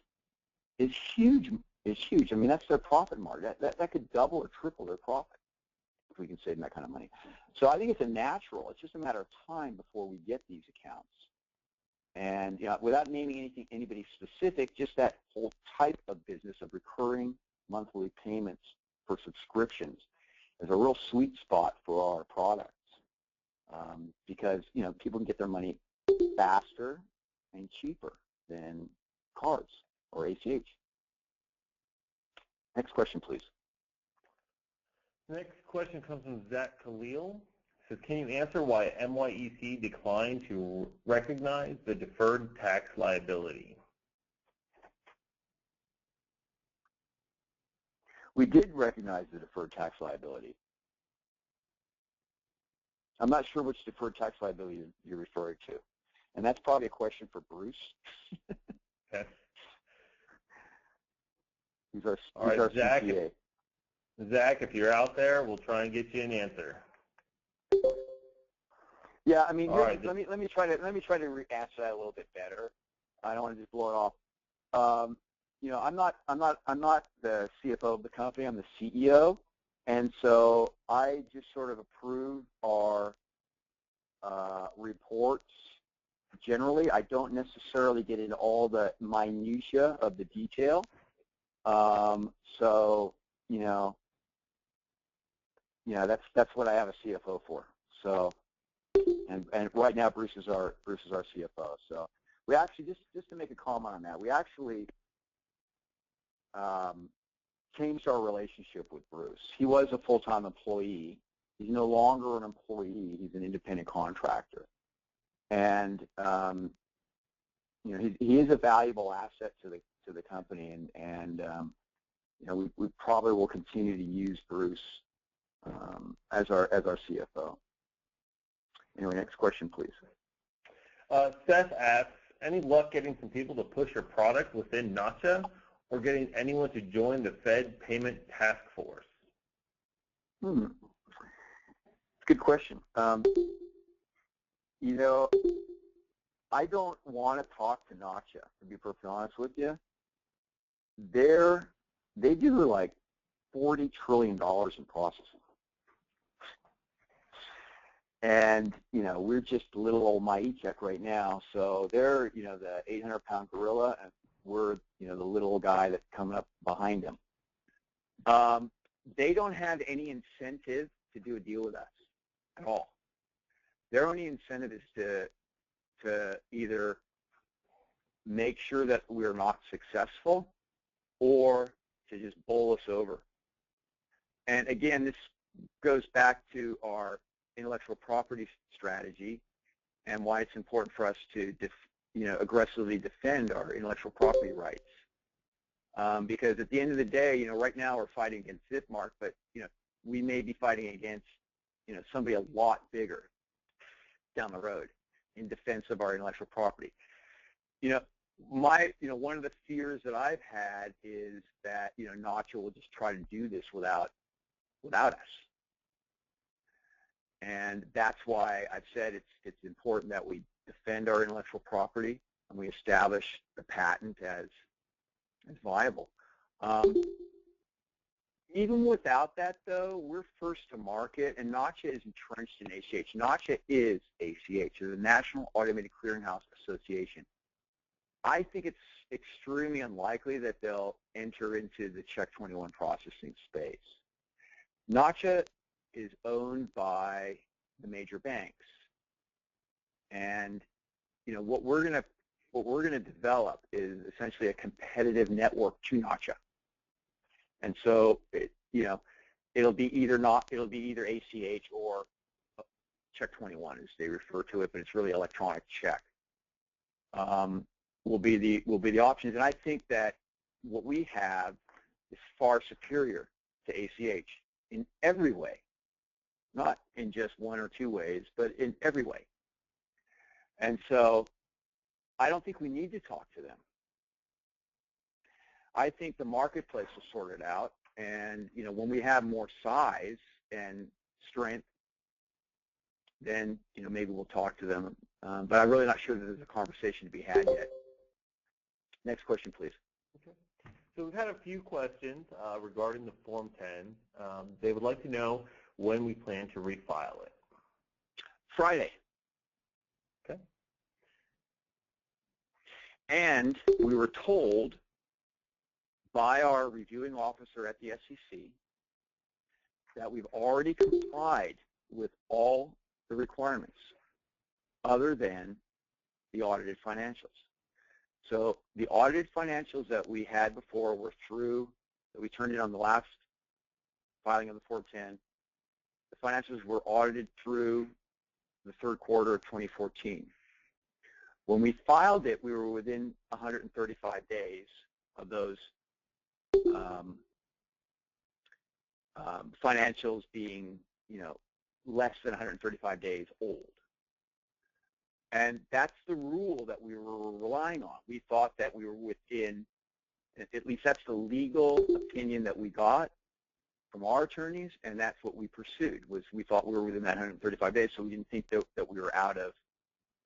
is huge. Is huge. I mean, that's their profit margin. That could double or triple their profit if we can save them that kind of money. So I think it's a natural. It's just a matter of time before we get these accounts. And without naming anybody specific, just that whole type of business of recurring monthly payments for subscriptions is a real sweet spot for our products because people can get their money faster and cheaper than cards or ACH. Next question, please. Next question comes from Zach Khalil. It says, can you answer why MyECheck declined to recognize the deferred tax liability? We did recognize the deferred tax liability. I'm not sure which deferred tax liability you're referring to. And that's probably a question for Bruce. Okay. He's our Zach, CPA. Zach, if you're out there, we'll try and get you an answer. Yeah, I mean, right. let me try to answer that a little bit better. I don't want to just blow it off. I'm not the CFO of the company. I'm the CEO, and so I just sort of approve our reports. Generally, I don't necessarily get into all the minutia of the detail. That's what I have a CFO for. So, and right now Bruce is our CFO. So we actually just to make a comment on that, we actually changed our relationship with Bruce. He was a full-time employee. He's no longer an employee. He's an independent contractor, and he is a valuable asset to the company, and we probably will continue to use Bruce as our CFO. Anyway, next question, please. Seth asks, any luck getting some people to push your product within NACHA or getting anyone to join the Fed Payment Task Force? Good question. I don't want to talk to NACHA, to be perfectly honest with you. They do like $40 trillion in processing. And, we're just a little old MyECheck right now. So they're, the 800-pound gorilla, and we're, the little guy that's coming up behind them. They don't have any incentive to do a deal with us at all. Their only incentive is to either make sure that we're not successful or to just bowl us over. And again, this goes back to our intellectual property strategy and why it's important for us to aggressively defend our intellectual property rights. Because at the end of the day, right now we're fighting against ZipMark, but we may be fighting against somebody a lot bigger down the road in defense of our intellectual property. One of the fears that I've had is that NACHA will just try to do this without us. And that's why I've said it's important that we defend our intellectual property and we establish the patent as viable. Even without that, though, we're first to market, and NACHA is entrenched in ACH. NACHA is ACH, the National Automated Clearinghouse Association. I think it's extremely unlikely that they'll enter into the Check 21 processing space. NACHA is owned by the major banks, and what we're going to develop is essentially a competitive network to NACHA, and so it'll be either ACH or Check 21 as they refer to it, but it's really electronic check. Will be the options, and I think that what we have is far superior to ACH in every way, not in just one or two ways, but in every way. And so I don't think we need to talk to them. I think the marketplace will sort it out, and when we have more size and strength, then maybe we'll talk to them. But I'm really not sure that there's a conversation to be had yet. Next question, please. Okay. So we've had a few questions regarding the Form 10. They would like to know when we plan to refile it. Friday. Okay. And we were told by our reviewing officer at the SEC that we've already complied with all the requirements other than the audited financials. So the audited financials that we had before were through, that we turned in on the last filing of the Form 10. The financials were audited through the third quarter of 2014. When we filed it, we were within 135 days of those financials being, less than 135 days old. And that's the rule that we were relying on. We thought that we were within, at least that's the legal opinion that we got from our attorneys, and that's what we pursued, was we thought we were within that 135 days, so we didn't think that we were out of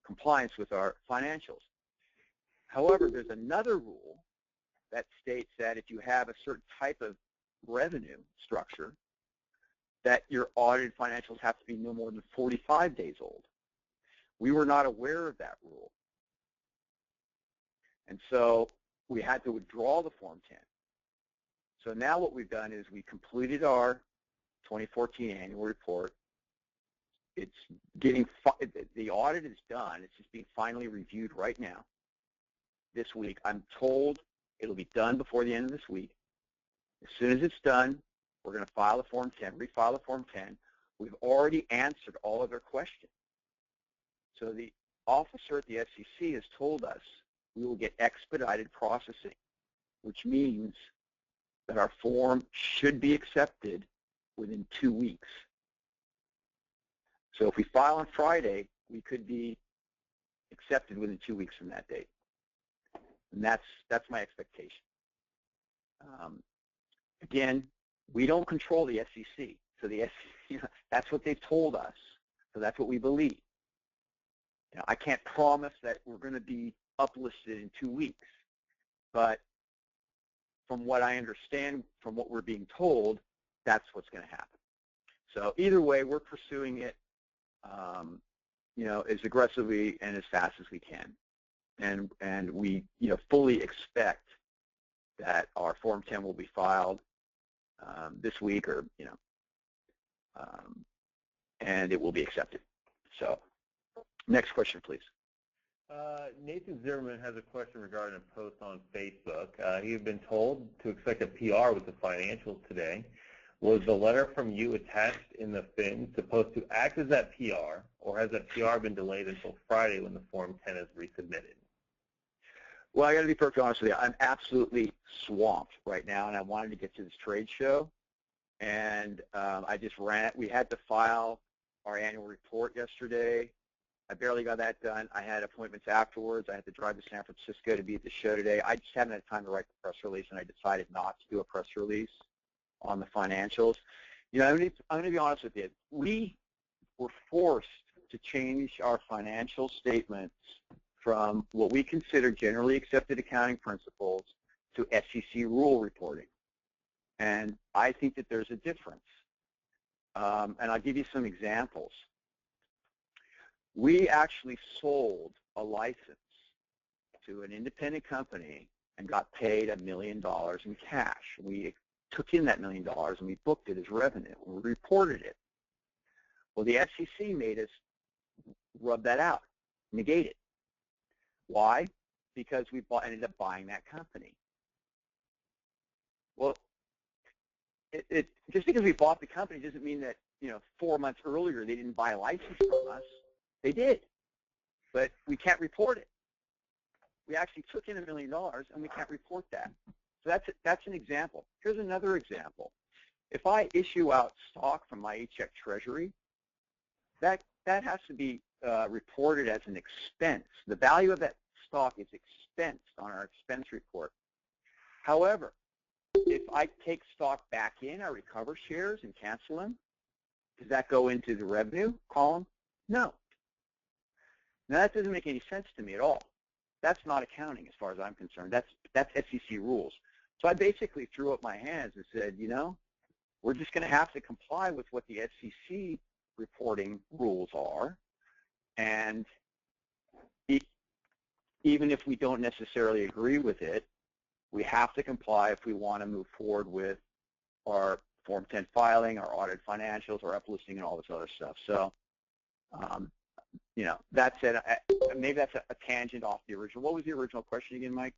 compliance with our financials. However, there's another rule that states that if you have a certain type of revenue structure, that your audited financials have to be no more than 45 days old. We were not aware of that rule. And so we had to withdraw the Form 10. So now what we've done is we completed our 2014 annual report. It's getting, the audit is done. It's just being finally reviewed right now, this week. I'm told it'll be done before the end of this week. As soon as it's done, we're going to file the Form 10, refile the Form 10. We've already answered all of their questions. So the officer at the SEC has told us we will get expedited processing, which means that our form should be accepted within 2 weeks. So if we file on Friday, we could be accepted within 2 weeks from that date. And that's my expectation. Again, we don't control the SEC. So the SEC, that's what they've told us. So that's what we believe. I can't promise that we're going to be uplisted in 2 weeks, but from what I understand, from what we're being told, that's what's going to happen. So either way, we're pursuing it, as aggressively and as fast as we can, and we, fully expect that our Form 10 will be filed this week, or and it will be accepted. So. Next question, please. Nathan Zimmerman has a question regarding a post on Facebook. He had been told to expect a PR with the financials today. Was the letter from you attached in the fin supposed to act as that PR, or has that PR been delayed until Friday when the Form 10 is resubmitted? Well, I got to be perfectly honest with you. I'm absolutely swamped right now, and I wanted to get to this trade show, and I just ran it. We had to file our annual report yesterday. I barely got that done. I had appointments afterwards. I had to drive to San Francisco to be at the show today. I just haven't had time to write the press release, and I decided not to do a press release on the financials. I'm going to be honest with you. We were forced to change our financial statements from what we consider generally accepted accounting principles to SEC rule reporting. And I think that there's a difference. And I'll give you some examples. We actually sold a license to an independent company and got paid $1 million in cash. We took in that $1 million and we booked it as revenue. We reported it. Well, the SEC made us rub that out, negate it. Why? Because we ended up buying that company. Well, just because we bought the company doesn't mean that 4 months earlier they didn't buy a license from us. They did, but we can't report it. We actually took in $1 million, and we can't report that. So that's an example. Here's another example. If I issue out stock from MyECheck Treasury, that has to be reported as an expense. The value of that stock is expensed on our expense report. However, if I take stock back in, I recover shares and cancel them, does that go into the revenue column? No. Now, that doesn't make any sense to me at all. That's not accounting as far as I'm concerned. That's SEC rules. So I basically threw up my hands and said, we're just going to have to comply with what the SEC reporting rules are, and even if we don't necessarily agree with it, we have to comply if we want to move forward with our Form 10 filing, our audited financials, our uplisting, and all this other stuff. So, that's it. Maybe that's a tangent off the original. What was the original question again, Mike?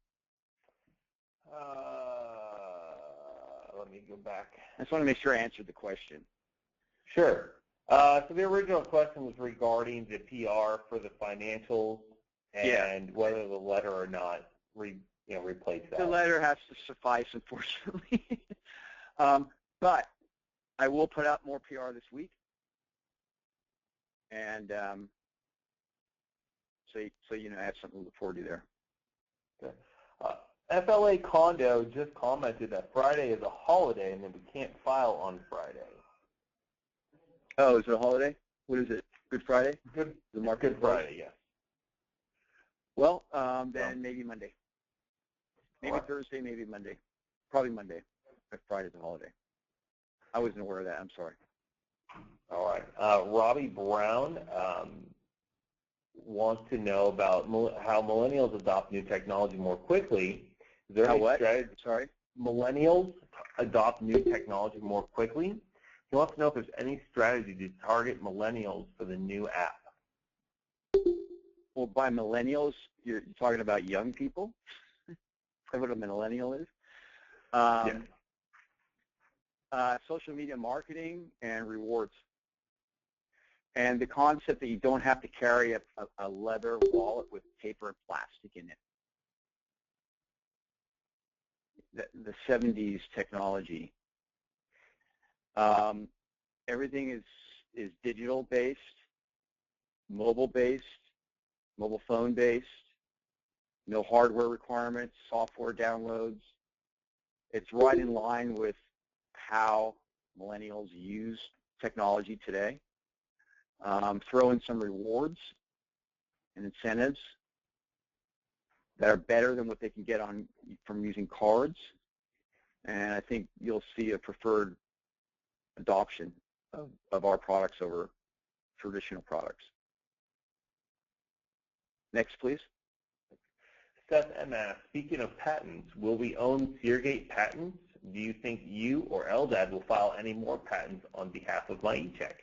Let me go back. I just want to make sure I answered the question. Sure. So the original question was regarding the PR for the financials and whether the letter or not replace that. The letter has to suffice, unfortunately. But I will put out more PR this week, and so I have something to look forward to there. Okay. FLA Condo just commented that Friday is a holiday and that we can't file on Friday. Oh, is it a holiday? What is it? Good Friday? Good Friday, yes. Well, then maybe Monday. Maybe Right. Thursday, maybe Monday. Probably Monday, if Friday's a holiday. I wasn't aware of that. I'm sorry. All right. Robbie Brown wants to know about how millennials adopt new technology more quickly. Is there any strategy? Sorry? Millennials adopt new technology more quickly. He wants to know if there's any strategy to target millennials for the new app. Well, by millennials, you're talking about young people? Is that what a millennial is? Yes. Social media marketing and rewards. And the concept that you don't have to carry a leather wallet with paper and plastic in it. The 70s technology. Everything is digital-based, mobile-based, mobile phone-based, no hardware requirements, software downloads. It's right in line with how millennials use technology today. Throw in some rewards and incentives that are better than what they can get from using cards, and I think you'll see a preferred adoption of our products over traditional products. Next, please. Seth M. asks, speaking of patents, will we own Seargate patents? Do you think you or Eldad will file any more patents on behalf of MyECheck?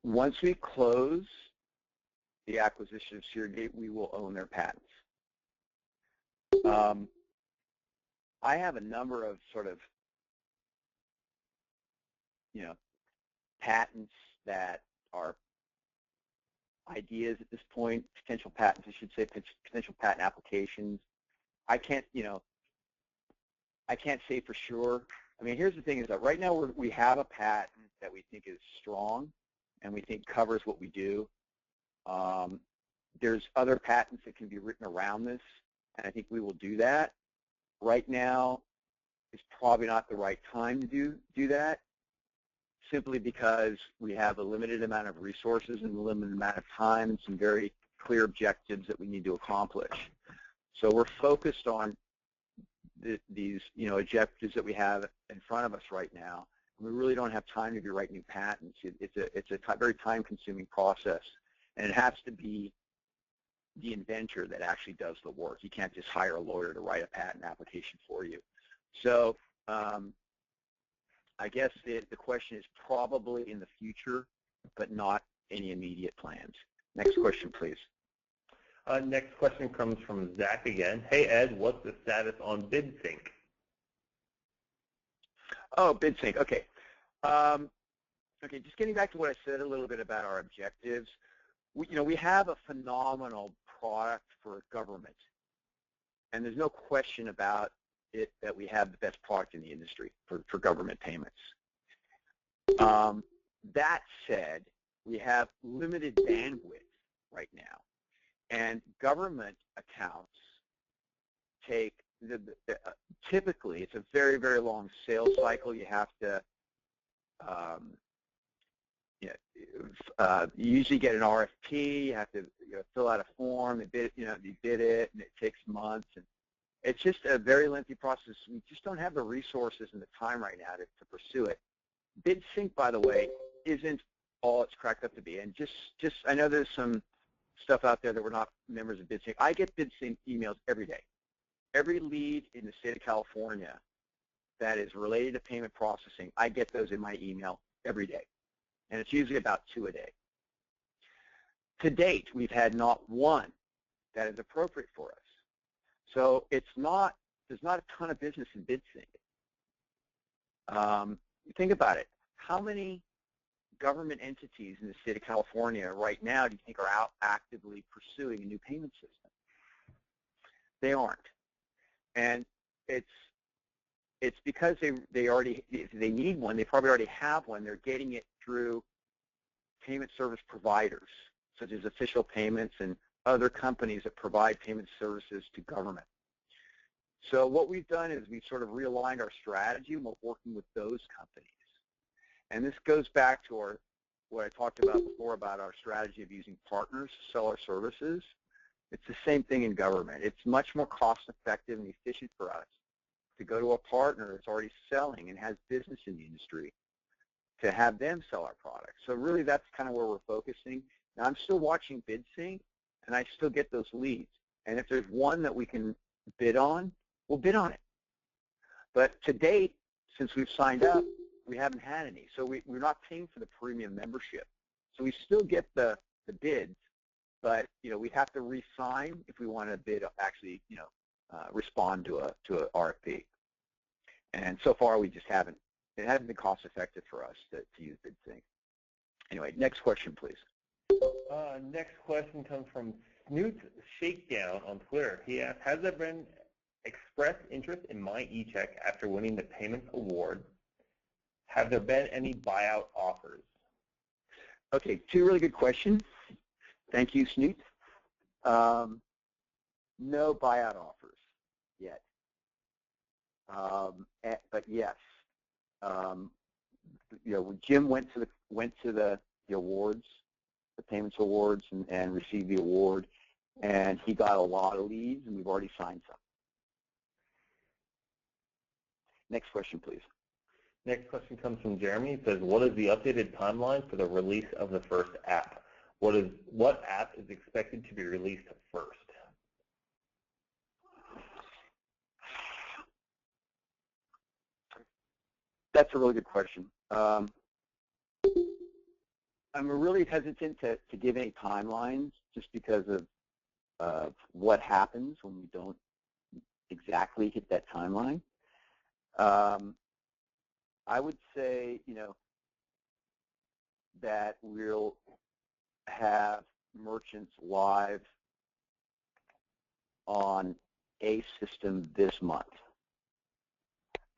Once we close the acquisition of Seargate, we will own their patents. I have a number of sort of, patents that are ideas at this point, potential patents, I should say, potential patent applications. I can't say for sure. I mean, here's the thing is that right now we have a patent that we think is strong and we think covers what we do. There's other patents that can be written around this, and I think we will do that. Right now is probably not the right time to do that, simply because we have a limited amount of resources and a limited amount of time and some very clear objectives that we need to accomplish. So we're focused on these objectives that we have in front of us right now. We really don't have time to be writing new patents. It's a very time-consuming process, and it has to be the inventor that actually does the work. You can't just hire a lawyer to write a patent application for you. So I guess the question is probably in the future, but not any immediate plans. Next question, please. Next question comes from Zach again. Hey, Ed, what's the status on BidSync? Oh, BidSync. Okay. Okay, just getting back to what I said a little bit about our objectives. We have a phenomenal product for government, and there's no question about it that we have the best product in the industry for government payments. That said, we have limited bandwidth right now, and government accounts take typically it's a very, very long sales cycle. You have to you usually get an RFP. You have to fill out a form. You bid it, and it takes months. And It's just a very lengthy process. We just don't have the resources and the time right now to pursue it. BidSync, by the way, isn't all it's cracked up to be. And just I know there's some stuff out there that we're not members of BidSync. I get BidSync emails every day. Every lead in the state of California that is related to payment processing, I get those in my email every day. And it's usually about 2 a day. To date, we've had not one that is appropriate for us. So there's not a ton of business in BidSync. Think about it. How many government entities in the state of California right now do you think are out actively pursuing a new payment system? They aren't. And it's because they already, if they need one, they probably already have one. They're getting it through payment service providers, such as Official Payments and other companies that provide payment services to government. So what we've done is we've sort of realigned our strategy and we're working with those companies. And this goes back to what I talked about before about our strategy of using partners to sell our services. It's the same thing in government. It's much more cost effective and efficient for us to go to a partner that's already selling and has business in the industry to have them sell our products. So really that's kind of where we're focusing. Now I'm still watching BidSync and I still get those leads. And if there's one that we can bid on, we'll bid on it. But to date, since we've signed up, we haven't had any. So we're not paying for the premium membership. So we still get the bids, but we have to re-sign if we want to bid, actually, respond to a RFP. And so far we just haven't. It hasn't been cost effective for us to use BidSync. Anyway, next question, please. Next question comes from Snoot Shakedown on Twitter. He asked, has there been expressed interest in MyECheck after winning the payments award? Have there been any buyout offers? Okay, 2 really good questions. Thank you, Snoot. No buyout offers yet. But yes, Jim went to the awards, the payments awards, and received the award, and he got a lot of leads, and we've already signed some. Next question, please. Next question comes from Jeremy. It says, what is the updated timeline for the release of the first app? What app is expected to be released first? That's a really good question. I'm really hesitant to give any timelines just because of what happens when we don't exactly hit that timeline. I would say, that we'll have merchants live on a system this month.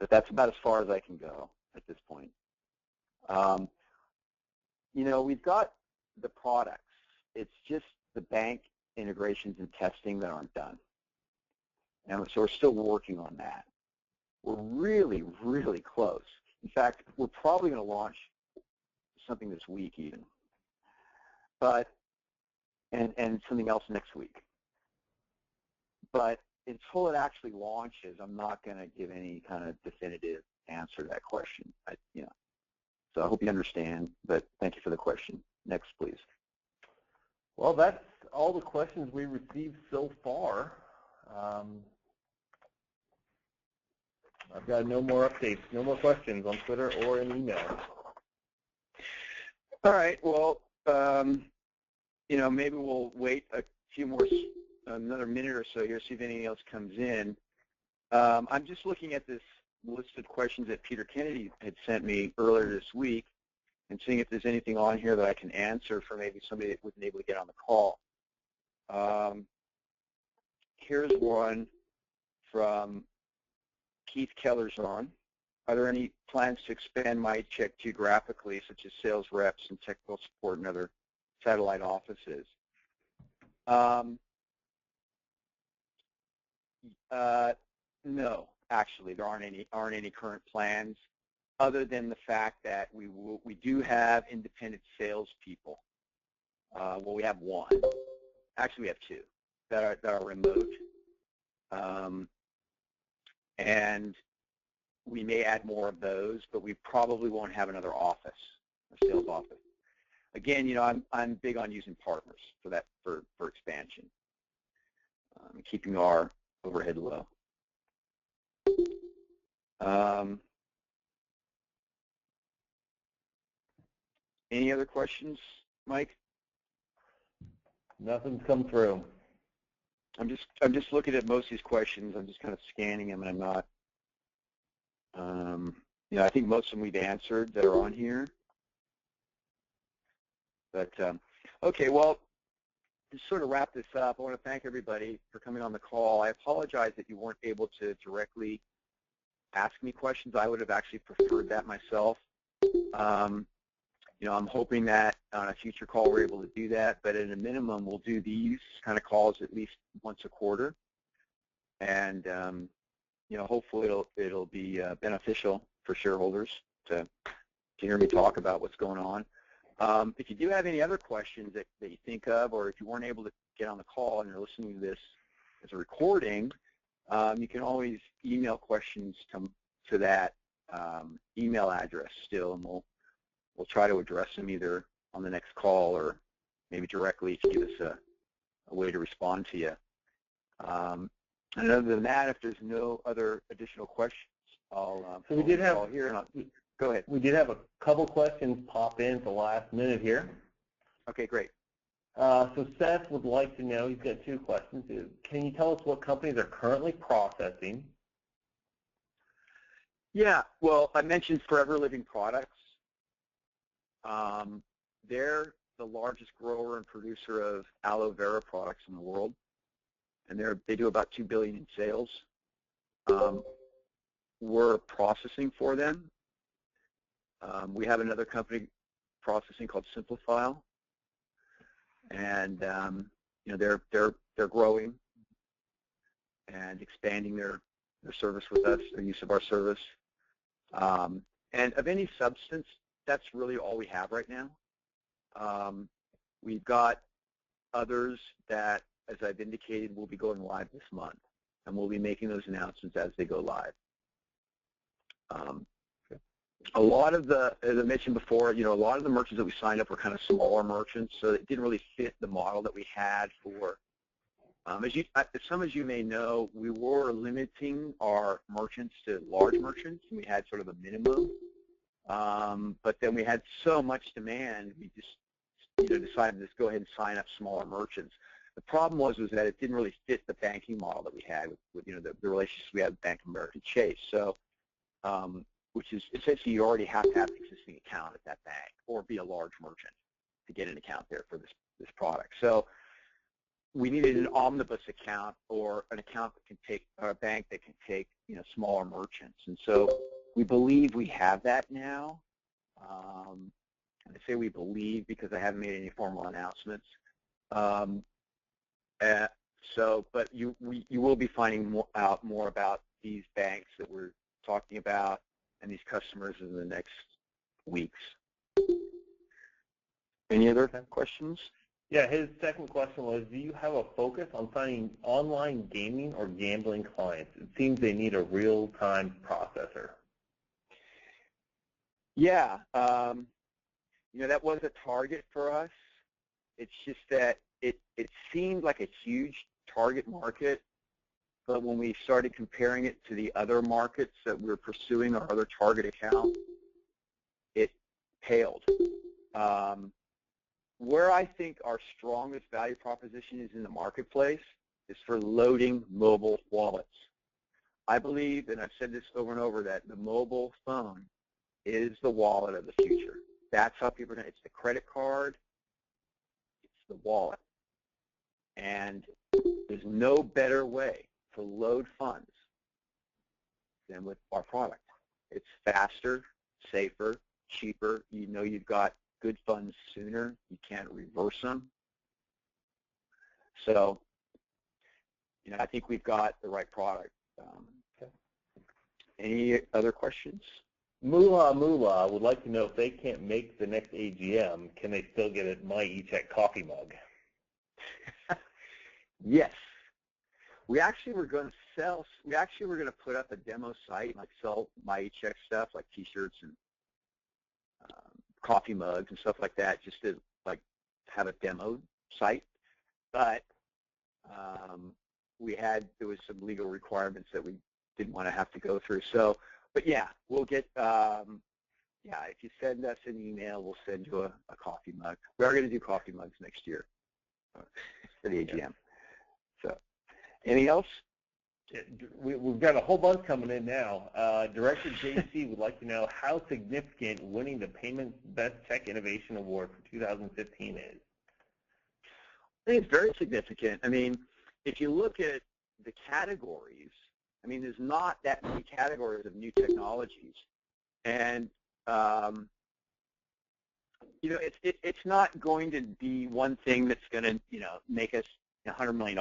But that's about as far as I can go at this point. We've got the products. It's just the bank integrations and testing that aren't done. And so we're still working on that. We're really, really close. In fact, we're probably going to launch something this week even. But and something else next week. But until it actually launches, I'm not going to give any kind of definitive answer to that question. So I hope you understand, but thank you for the question. Next, please. Well, that's all the questions we received so far. I've got no more updates, no more questions on Twitter or in email. All right. Well, maybe we'll wait another minute or so here, see if anything else comes in. I'm just looking at this list of questions that Peter Kennedy had sent me earlier this week and seeing if there's anything on here that I can answer for maybe somebody that wasn't able to get on the call. Here's one from Keith Kellerzon. Are there any plans to expand MyECheck geographically, such as sales reps and technical support and other satellite offices? No, actually, there aren't any current plans, other than the fact that we do have independent salespeople. Well, we have one. Actually, we have 2 that are remote. and we may add more of those, but we probably won't have another office, a sales office. Again, I'm big on using partners for that for expansion, keeping our overhead low. Any other questions, Mike? Nothing's come through. I'm just looking at most of these questions. I'm just kind of scanning them, and I'm not. I think most of them we've answered that are on here. But okay, well, to sort of wrap this up, I want to thank everybody for coming on the call. I apologize that you weren't able to directly ask me questions. I would have actually preferred that myself. I'm hoping that on a future call we're able to do that, but at a minimum we'll do these kind of calls at least once a quarter, and hopefully it'll be beneficial for shareholders to hear me talk about what's going on. If you do have any other questions that you think of, or if you weren't able to get on the call and you're listening to this as a recording, you can always email questions to that email address still, and we'll try to address them either on the next call or maybe directly to give us a way to respond to you. And other than that, if there's no other additional questions, I'll so we did have call here. And go ahead. We did have a couple questions pop in at the last minute here. Okay, great. So Seth would like to know, he's got two questions. Can you tell us what companies are currently processing? Yeah, well, I mentioned Forever Living Products. They're the largest grower and producer of aloe vera products in the world, and they do about $2 billion in sales. We're processing for them. We have another company processing called Simplifile, and they're growing and expanding their service with us, their use of our service. And of any substance, that's really all we have right now. We've got others that, as I've indicated, will be going live this month, and we'll be making those announcements as they go live. A lot of as I mentioned before, a lot of the merchants that we signed up were kind of smaller merchants, so it didn't really fit the model that we had for. As some of you may know, we were limiting our merchants to large merchants, and we had sort of a minimum. But then we had so much demand, we just decided to just go ahead and sign up smaller merchants. The problem was that it didn't really fit the banking model that we had with the relationships we had with Bank of America and Chase. So, which is essentially you already have to have an existing account at that bank or be a large merchant to get an account there for this product. So we needed an omnibus account or an account that can take, or a bank that can take smaller merchants. And so we believe we have that now. I say we believe because I haven't made any formal announcements. But you will be finding out more about these banks that we're talking about and these customers in the next weeks. Any other questions? Yeah, his second question was, do you have a focus on finding online gaming or gambling clients? It seems they need a real-time processor. Yeah, that was a target for us. It's just that it seemed like a huge target market, but when we started comparing it to the other markets that we're pursuing, our other target account, it paled. Where I think our strongest value proposition is in the marketplace is for loading mobile wallets. I believe, and I've said this over and over, that the mobile phone is the wallet of the future. That's how people are going to, it's the credit card, it's the wallet. And there's no better way to load funds than with our product. It's faster, safer, cheaper. You've got good funds sooner. You can't reverse them. So, I think we've got the right product. Okay. Any other questions? Moolah would like to know if they can't make the next AGM, can they still get a MyECheck coffee mug? Yes. We actually were going to sell. We actually were going to put up a demo site, like sell MyECheck stuff, like T-shirts and coffee mugs and stuff like that, just to like have a demo site. But there was some legal requirements that we didn't want to have to go through. So, but yeah, we'll get. Yeah, if you send us an email, we'll send you a coffee mug. We are going to do coffee mugs next year for the AGM. So, anything else? We've got a whole bunch coming in now. Director JC would like to know how significant winning the Payments Best Tech Innovation Award for 2015 is. I think it's very significant. I mean, if you look at the categories, I mean, there's not that many categories of new technologies. And, you know, it's not going to be one thing that's going to, you know, make us $100 million,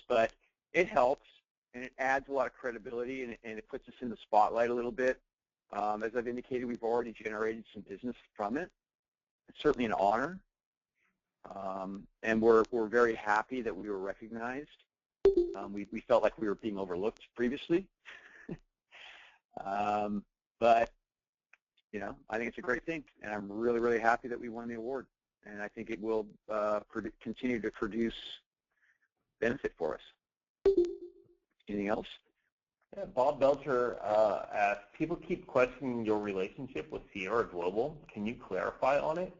but it helps. And it adds a lot of credibility, and it puts us in the spotlight a little bit. As I've indicated, we've already generated some business from it. It's certainly an honor, and we're very happy that we were recognized. We felt like we were being overlooked previously, but you know, I think it's a great thing, and I'm really, really happy that we won the award. And I think it will continue to produce benefit for us. Anything else? Yeah, Bob Belcher asked, people keep questioning your relationship with Sierra Global. Can you clarify on it?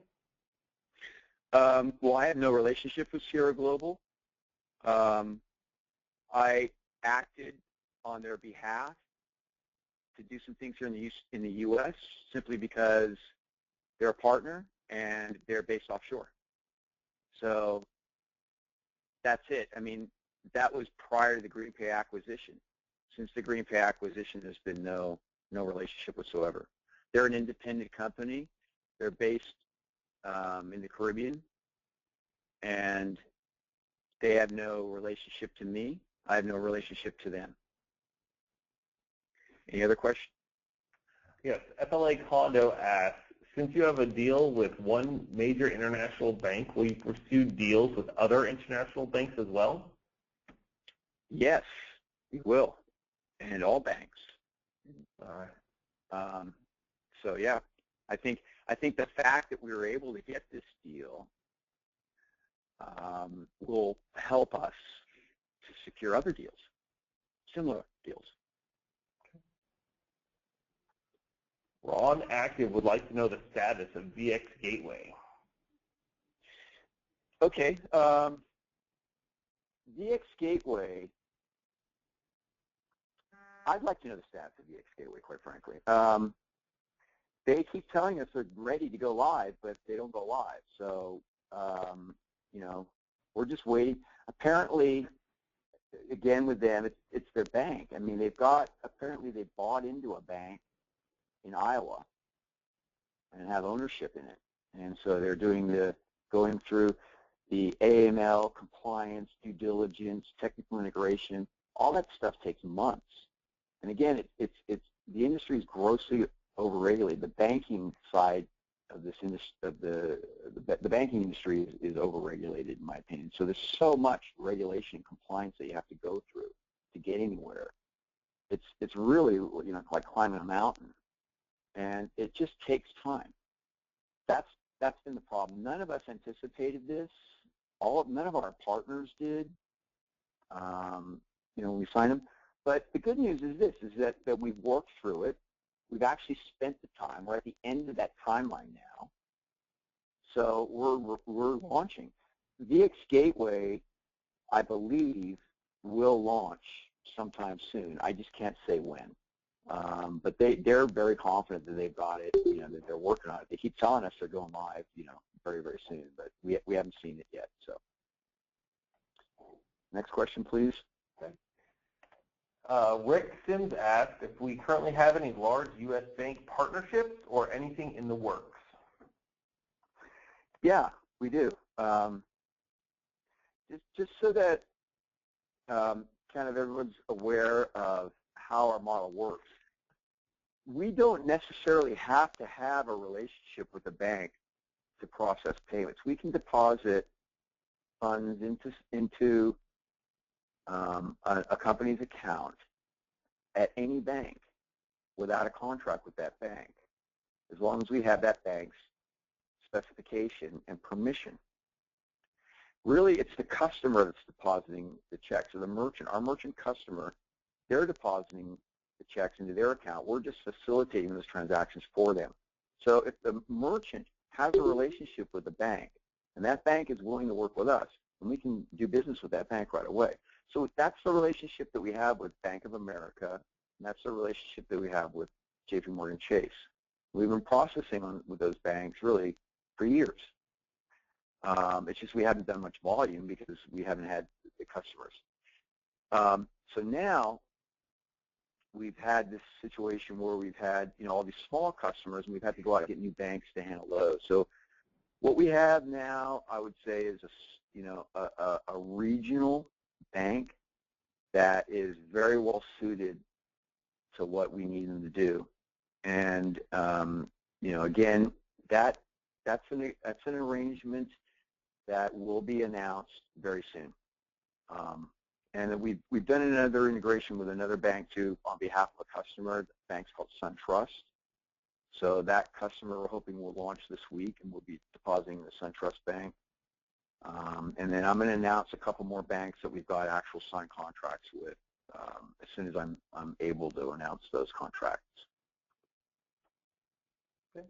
Well, I have no relationship with Sierra Global. I acted on their behalf to do some things here in the U.S. simply because they're a partner and they're based offshore. So that's it. I mean, that was prior to the GreenPay acquisition. Since the GreenPay acquisition, there's been no relationship whatsoever. They're an independent company. They're based in the Caribbean, and they have no relationship to me. I have no relationship to them. Any other questions? Yes, FLA Condo asks, since you have a deal with one major international bank, will you pursue deals with other international banks as well? Yes, we will, and all banks. All right. So yeah, I think the fact that we were able to get this deal will help us to secure other deals, similar deals. Ron Active would like to know the status of VX Gateway. Okay, VX Gateway. I'd like to know the status of VX Gateway, quite frankly. They keep telling us they're ready to go live, but they don't go live. So, you know, we're just waiting. Apparently, again with them, it's their bank. I mean, apparently they bought into a bank in Iowa and have ownership in it. And so they're going through the AML, compliance, due diligence, technical integration. All that stuff takes months. And again, the industry is grossly overregulated. The banking side of this industry, the banking industry is overregulated, in my opinion. So there's so much regulation and compliance that you have to go through to get anywhere. It's really, you know, like climbing a mountain, and it just takes time. That's been the problem. None of us anticipated this. None of our partners did. You know, when we signed them. But the good news is this: that we've worked through it. We've actually spent the time. We're at the end of that timeline now. So we're launching. VX Gateway, I believe, will launch sometime soon. I just can't say when. But they're very confident that they've got it. You know, that they're working on it. They keep telling us they're going live, you know, very, very soon. But we haven't seen it yet. So next question, please. Okay. Rick Sims asked if we currently have any large U.S. bank partnerships or anything in the works. Yeah, we do. Just so that kind of everyone's aware of how our model works. We don't necessarily have to have a relationship with a bank to process payments. We can deposit funds into a company's account at any bank without a contract with that bank, as long as we have that bank's specification and permission. Really, it's the customer that's depositing the checks, or the merchant. Our merchant customer, they're depositing the checks into their account. We're just facilitating those transactions for them. So if the merchant has a relationship with the bank, and that bank is willing to work with us, then we can do business with that bank right away. So that's the relationship that we have with Bank of America, and that's the relationship that we have with JPMorgan Chase. We've been processing with those banks really for years. It's just we haven't done much volume because we haven't had the customers. So now we've had this situation where we've had all these small customers, and we've had to go out and get new banks to handle those. So what we have now, I would say, is a regional bank that is very well suited to what we need them to do. And again, that's an arrangement that will be announced very soon. And we've done another integration with another bank too on behalf of a customer. The bank's called SunTrust. So that customer we're hoping will launch this week, and we'll be depositing the SunTrust Bank. And then I'm going to announce a couple more banks that we've got actual signed contracts with as soon as I'm able to announce those contracts. Okay.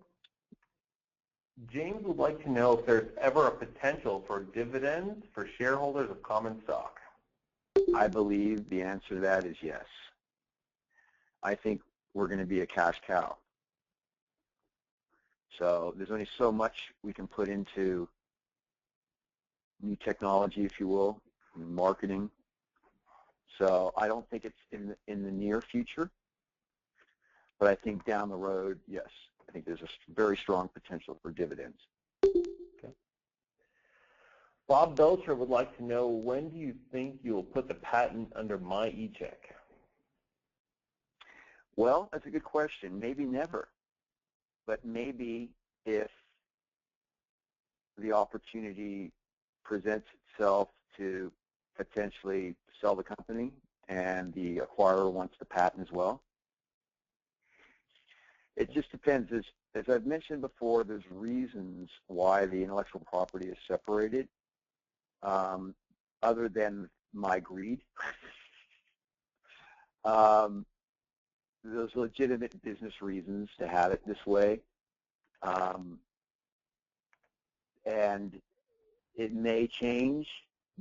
James would like to know if there's ever a potential for dividends for shareholders of common stock. I believe the answer to that is yes. I think we're going to be a cash cow. So there's only so much we can put into new technology, if you will, marketing. So I don't think it's in the near future, but I think down the road, yes. I think there's a very strong potential for dividends. Okay. Bob Belcher would like to know, when do you think you will put the patent under MyECheck? Well, that's a good question. Maybe never, but maybe if the opportunity presents itself to potentially sell the company and the acquirer wants the patent as well. It just depends. As I've mentioned before, there's reasons why the intellectual property is separated, other than my greed. There's legitimate business reasons to have it this way. And it may change,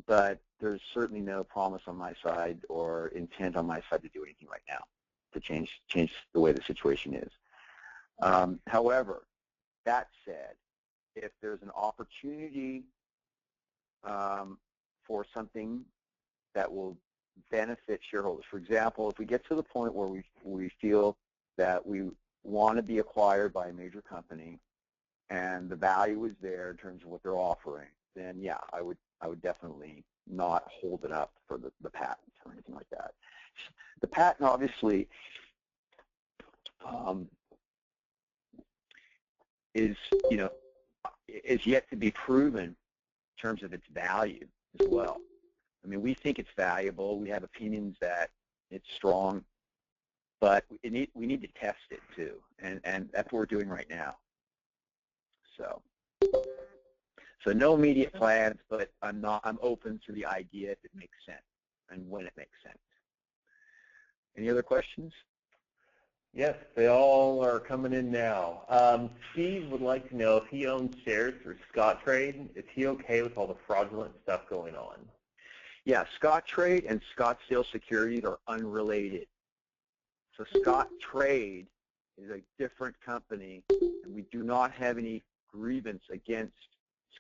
but there's certainly no promise on my side or intent on my side to do anything right now to change the way the situation is. However, that said, if there's an opportunity for something that will benefit shareholders, for example, if we get to the point where we feel that we want to be acquired by a major company and the value is there in terms of what they're offering, then yeah, I would definitely not hold it up for the patent or anything like that. The patent obviously is yet to be proven in terms of its value as well. I mean, we think it's valuable. We have opinions that it's strong, but we need to test it too, and that's what we're doing right now. So no immediate plans, but I'm open to the idea if it makes sense and when it makes sense. Any other questions? Yes, they all are coming in now. Steve would like to know if he owns shares through Scottrade. Is he okay with all the fraudulent stuff going on? Yeah, Scottrade and Scottsdale Securities are unrelated. So Scottrade is a different company, and we do not have any grievance against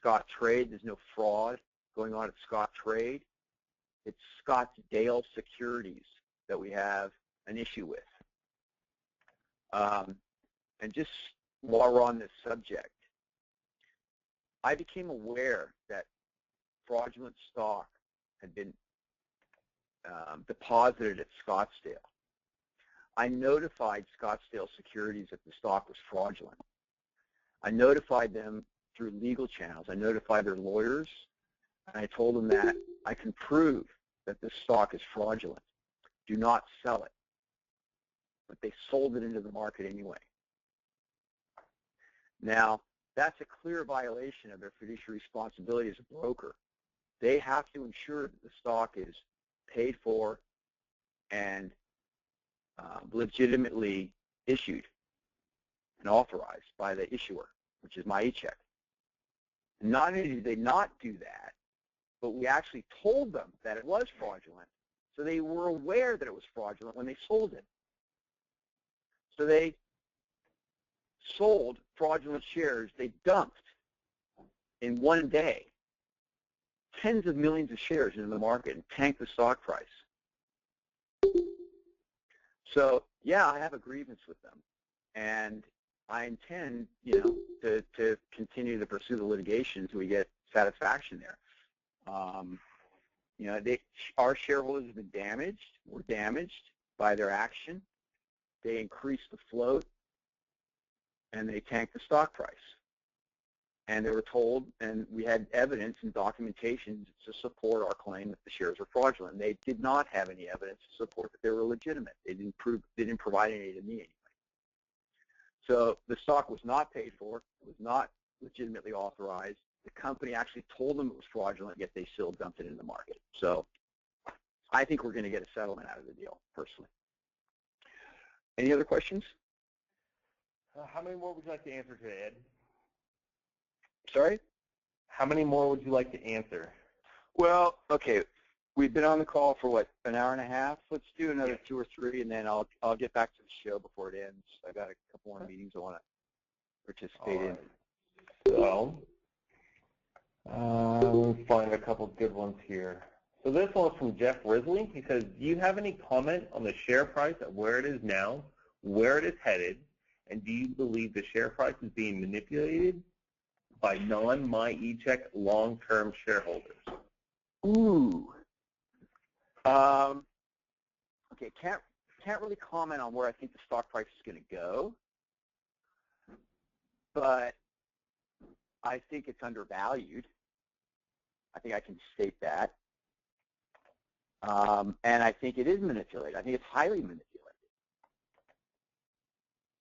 Scottrade. There's no fraud going on at Scottrade. It's Scottsdale Securities that we have an issue with. And just while we're on this subject, I became aware that fraudulent stock had been deposited at Scottsdale. I notified Scottsdale Securities that the stock was fraudulent. I notified them through legal channels. I notified their lawyers, and I told them that I can prove that this stock is fraudulent. Do not sell it. But they sold it into the market anyway. Now, that's a clear violation of their fiduciary responsibility as a broker. They have to ensure that the stock is paid for and legitimately issued and authorized by the issuer, which is MyECheck. Not only did they not do that, but we actually told them that it was fraudulent, so they were aware that it was fraudulent when they sold it. So they sold fraudulent shares. They dumped in one day tens of millions of shares into the market and tanked the stock price. So, yeah, I have a grievance with them, and I intend, to continue to pursue the litigation until we get satisfaction there. Our shareholders have been damaged. Were damaged by their action. They increased the float, and they tanked the stock price. And they were told, and we had evidence and documentation to support our claim that the shares were fraudulent. They did not have any evidence to support that they were legitimate. They didn't provide any to me anyway. So the stock was not paid for. It was not legitimately authorized. The company actually told them it was fraudulent, yet they still dumped it in the market. So I think we're going to get a settlement out of the deal, personally. Any other questions? How many more would you like to answer today, Ed? Sorry? How many more would you like to answer? Well, okay. We've been on the call for, what, an hour and a half? Let's do another 2 or 3, and then I'll get back to the show before it ends. I got a couple more meetings I want to participate in. So, let me find a couple good ones here. So this one's from Jeff Risley. He says, do you have any comment on the share price at where it is now, where it is headed, and do you believe the share price is being manipulated by non-MyECheck long-term shareholders? Ooh. Okay, can't really comment on where I think the stock price is going to go, but I think it's undervalued. I think I can state that. And I think it is manipulated. I think it's highly manipulated.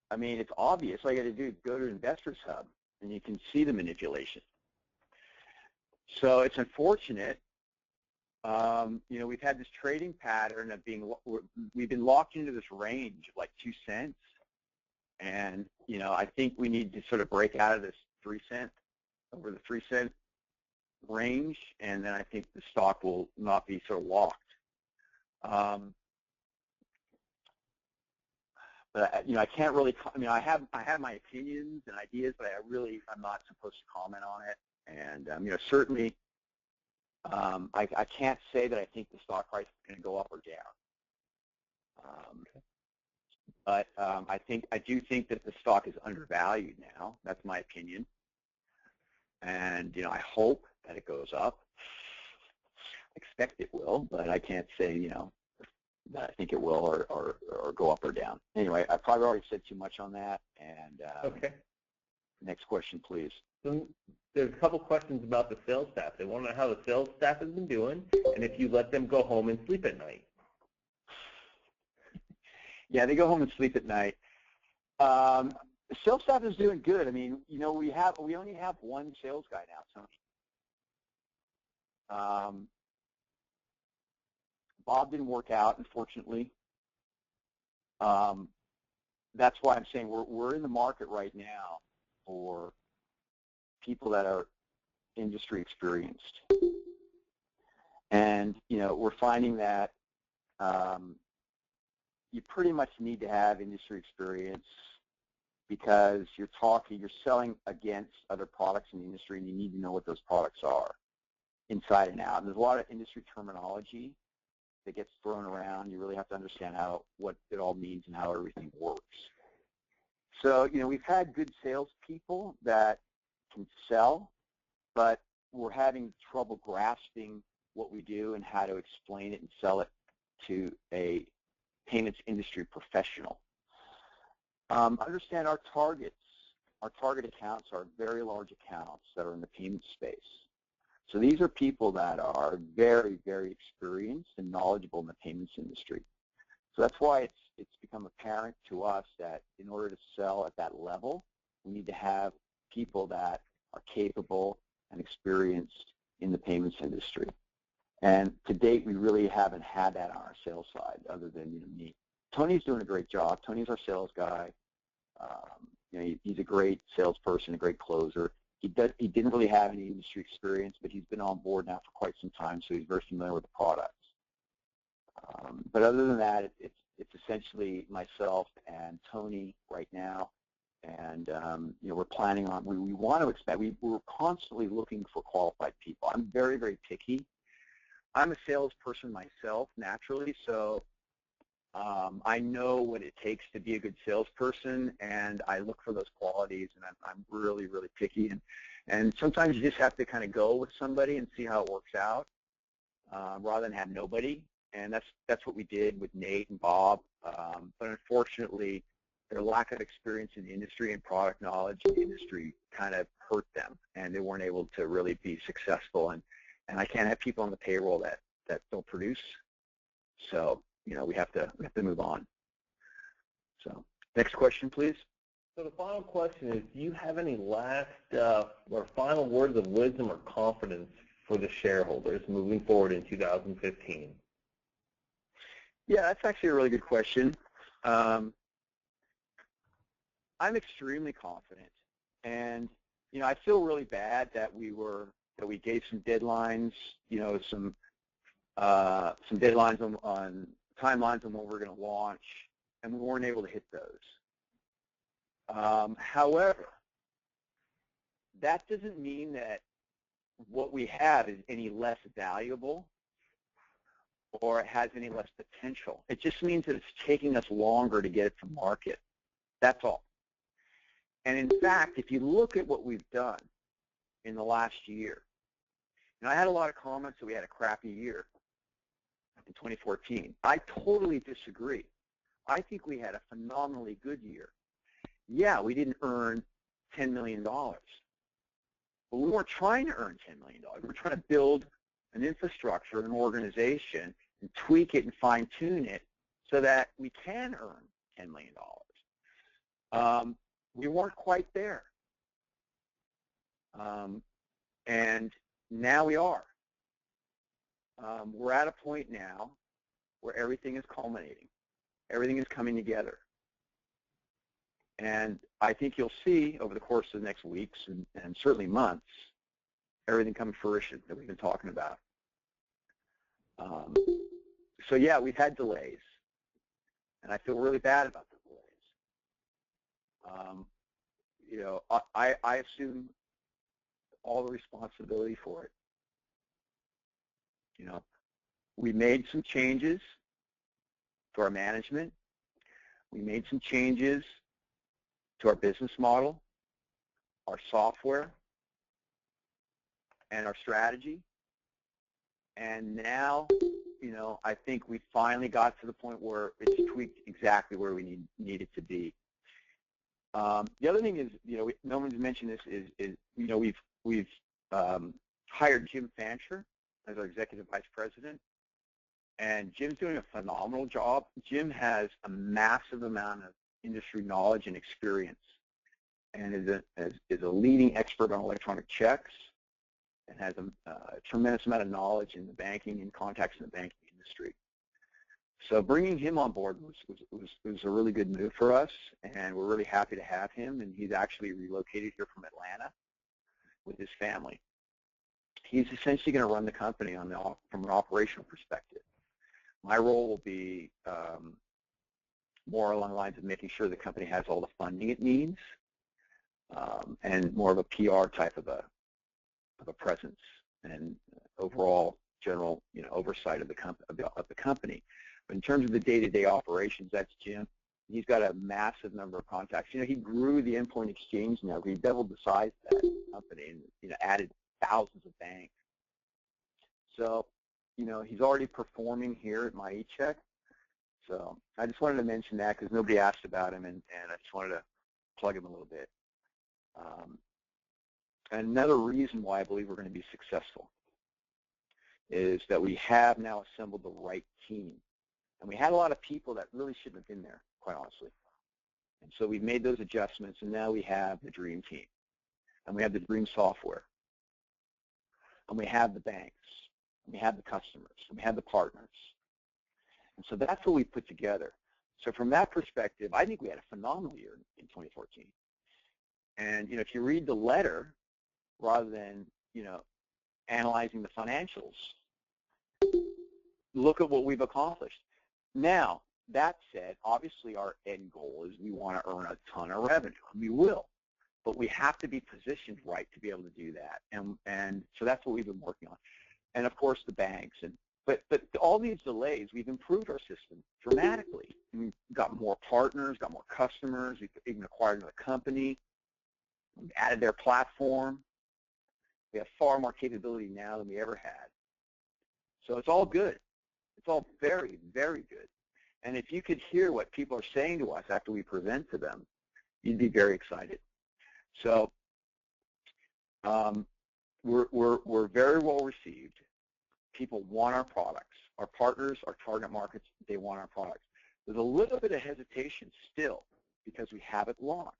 I mean, it's obvious. All you got to do is go to Investors Hub, and you can see the manipulation. So it's unfortunate. We've had this trading pattern of we've been locked into this range of like 2 cents. And, I think we need to sort of break out of this 3 cent, over the 3 cent range, and then I think the stock will not be so locked. But I can't really. I have my opinions and ideas, but I'm not supposed to comment on it. And certainly, I can't say that I think the stock price is going to go up or down. But I do think that the stock is undervalued now. That's my opinion. And I hope that it goes up. I expect it will, but I can't say that I think it will or go up or down. Anyway, I probably already said too much on that. And okay. Next question, please. So there's a couple questions about the sales staff. They want to know how the sales staff has been doing, and if you let them go home and sleep at night. Yeah, they go home and sleep at night. The sales staff is doing good. I mean, we only have one sales guy now, Tony. Bob didn't work out, unfortunately. That's why I'm saying we're in the market right now for people that are industry experienced. And, we're finding that you pretty much need to have industry experience because you're selling against other products in the industry, and you need to know what those products are inside and out. And there's a lot of industry terminology that gets thrown around. You really have to understand what it all means and how everything works. So, we've had good salespeople that can sell, but we're having trouble grasping what we do and how to explain it and sell it to a payments industry professional. Understand our targets. Our target accounts are very large accounts that are in the payment space. So these are people that are very, very experienced and knowledgeable in the payments industry. So that's why it's become apparent to us that in order to sell at that level, we need to have people that are capable and experienced in the payments industry. And to date, we really haven't had that on our sales side, other than me. Tony's doing a great job. Tony's our sales guy. He's a great salesperson, a great closer. He didn't really have any industry experience, but he's been on board now for quite some time, so he's very familiar with the products. But other than that, it's essentially myself and Tony right now. And we're planning on, we want to expand. We're constantly looking for qualified people. I'm very, very picky. I'm a salesperson myself, naturally, so I know what it takes to be a good salesperson, and I look for those qualities, and I'm really, really picky. And sometimes you just have to kind of go with somebody and see how it works out, rather than have nobody. And that's what we did with Nate and Bob. But unfortunately, their lack of experience in the industry and product knowledge in the industry kind of hurt them, and they weren't able to really be successful. And I can't have people on the payroll that don't produce. So we have to move on. So next question, please. So the final question is, do you have any last or final words of wisdom or confidence for the shareholders moving forward in 2015? Yeah, that's actually a really good question. I'm extremely confident, and I feel really bad that we gave some deadlines, some deadlines on timelines on when we're going to launch, and we weren't able to hit those. However, that doesn't mean that what we have is any less valuable or it has any less potential. It just means that it's taking us longer to get it to market. That's all. And in fact, if you look at what we've done in the last year, I had a lot of comments that we had a crappy year in 2014. I totally disagree. I think we had a phenomenally good year. Yeah, we didn't earn $10 million, but we weren't trying to earn $10 million. We were trying to build an infrastructure, an organization, and tweak it and fine-tune it so that we can earn $10 million. We weren't quite there. And now we are. We're at a point now where everything is culminating. Everything is coming together. And I think you'll see over the course of the next weeks and certainly months, everything come to fruition that we've been talking about. So yeah, we've had delays, and I feel really bad about the delays. I assume all the responsibility for it. We made some changes to our management. We made some changes to our business model, our software, and our strategy. And now, I think we finally got to the point where it's tweaked exactly where we need it to be. The other thing is, no one's mentioned this, is we've hired Jim Fancher as our Executive Vice President, and Jim's doing a phenomenal job. Jim has a massive amount of industry knowledge and experience, and is a leading expert on electronic checks, and has a tremendous amount of knowledge in the banking and contacts in the banking industry. So bringing him on board was a really good move for us, and we're really happy to have him, and he's actually relocated here from Atlanta with his family. He's essentially going to run the company from an operational perspective. My role will be more along the lines of making sure the company has all the funding it needs, and more of a PR type of a presence and overall general oversight of the company. But in terms of the day-to-day operations, that's Jim. He's got a massive number of contacts. He grew the endpoint exchange now. He doubled the size of that company and added thousands of banks. So he's already performing here at MyECheck. So I just wanted to mention that because nobody asked about him, and I just wanted to plug him a little bit. Another reason why I believe we're going to be successful. is that we have now assembled the right team. And we had a lot of people that really shouldn't have been there, quite honestly. And so we've made those adjustments, and now we have the dream team. And we have the dream software. And we have the banks. And we have the customers. And we have the partners. And so that's what we put together. So from that perspective, I think we had a phenomenal year in 2014. And, if you read the letter, rather than, analyzing the financials, look at what we've accomplished. Now, that said, obviously our end goal is we want to earn a ton of revenue, and we will. But we have to be positioned right to be able to do that. And so that's what we've been working on. And, of course, the banks. But all these delays, we've improved our system dramatically. We've got more partners, got more customers. We've even acquired another company. We've added their platform. We have far more capability now than we ever had. So it's all good. It's all very, very good. And if you could hear what people are saying to us after we present to them, you'd be very excited. So we're very well received. People want our products. Our partners, our target markets, they want our products. There's a little bit of hesitation still because we haven't launched.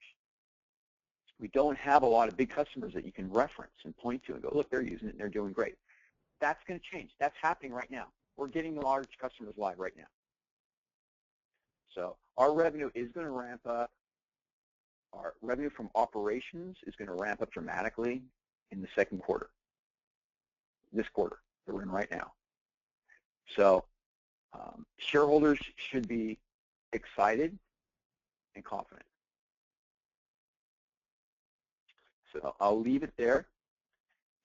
We don't have a lot of big customers that you can reference and point to and go, look, they're using it and they're doing great. That's going to change. That's happening right now. We're getting large customers live right now. So our revenue is going to ramp up. Our revenue from operations is going to ramp up dramatically in the second quarter, this quarter that we're in right now. So shareholders should be excited and confident. So I'll leave it there.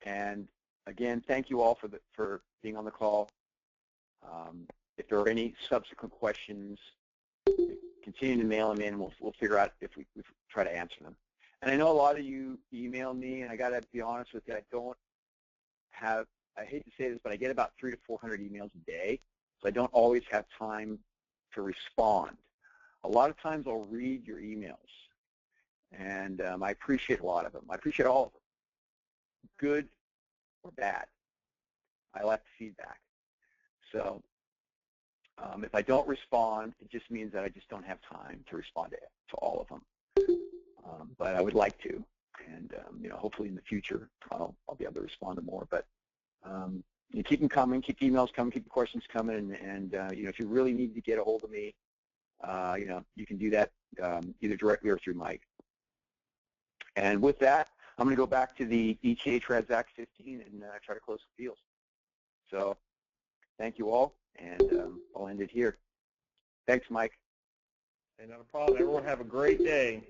And again, thank you all for being on the call. If there are any subsequent questions, continue to mail them in. We'll figure out if we try to answer them. And I know a lot of you email me, and I got to be honest with you, I hate to say this, but I get about 300 to 400 emails a day, so I don't always have time to respond. A lot of times I'll read your emails, and I appreciate a lot of them. I appreciate all of them, good or bad. I like the feedback. So if I don't respond, it just means that I just don't have time to respond to all of them. But I would like to, and hopefully in the future I'll be able to respond to more. But you keep them coming, keep the emails coming, keep the questions coming, and if you really need to get a hold of me, you can do that either directly or through Mike. And with that, I'm going to go back to the ETA Transact 15 and try to close some deals. So thank you all, and I'll end it here. Thanks, Mike. Hey, not a problem. Everyone have a great day.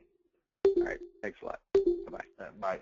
All right. Thanks a lot. Bye-bye. Bye.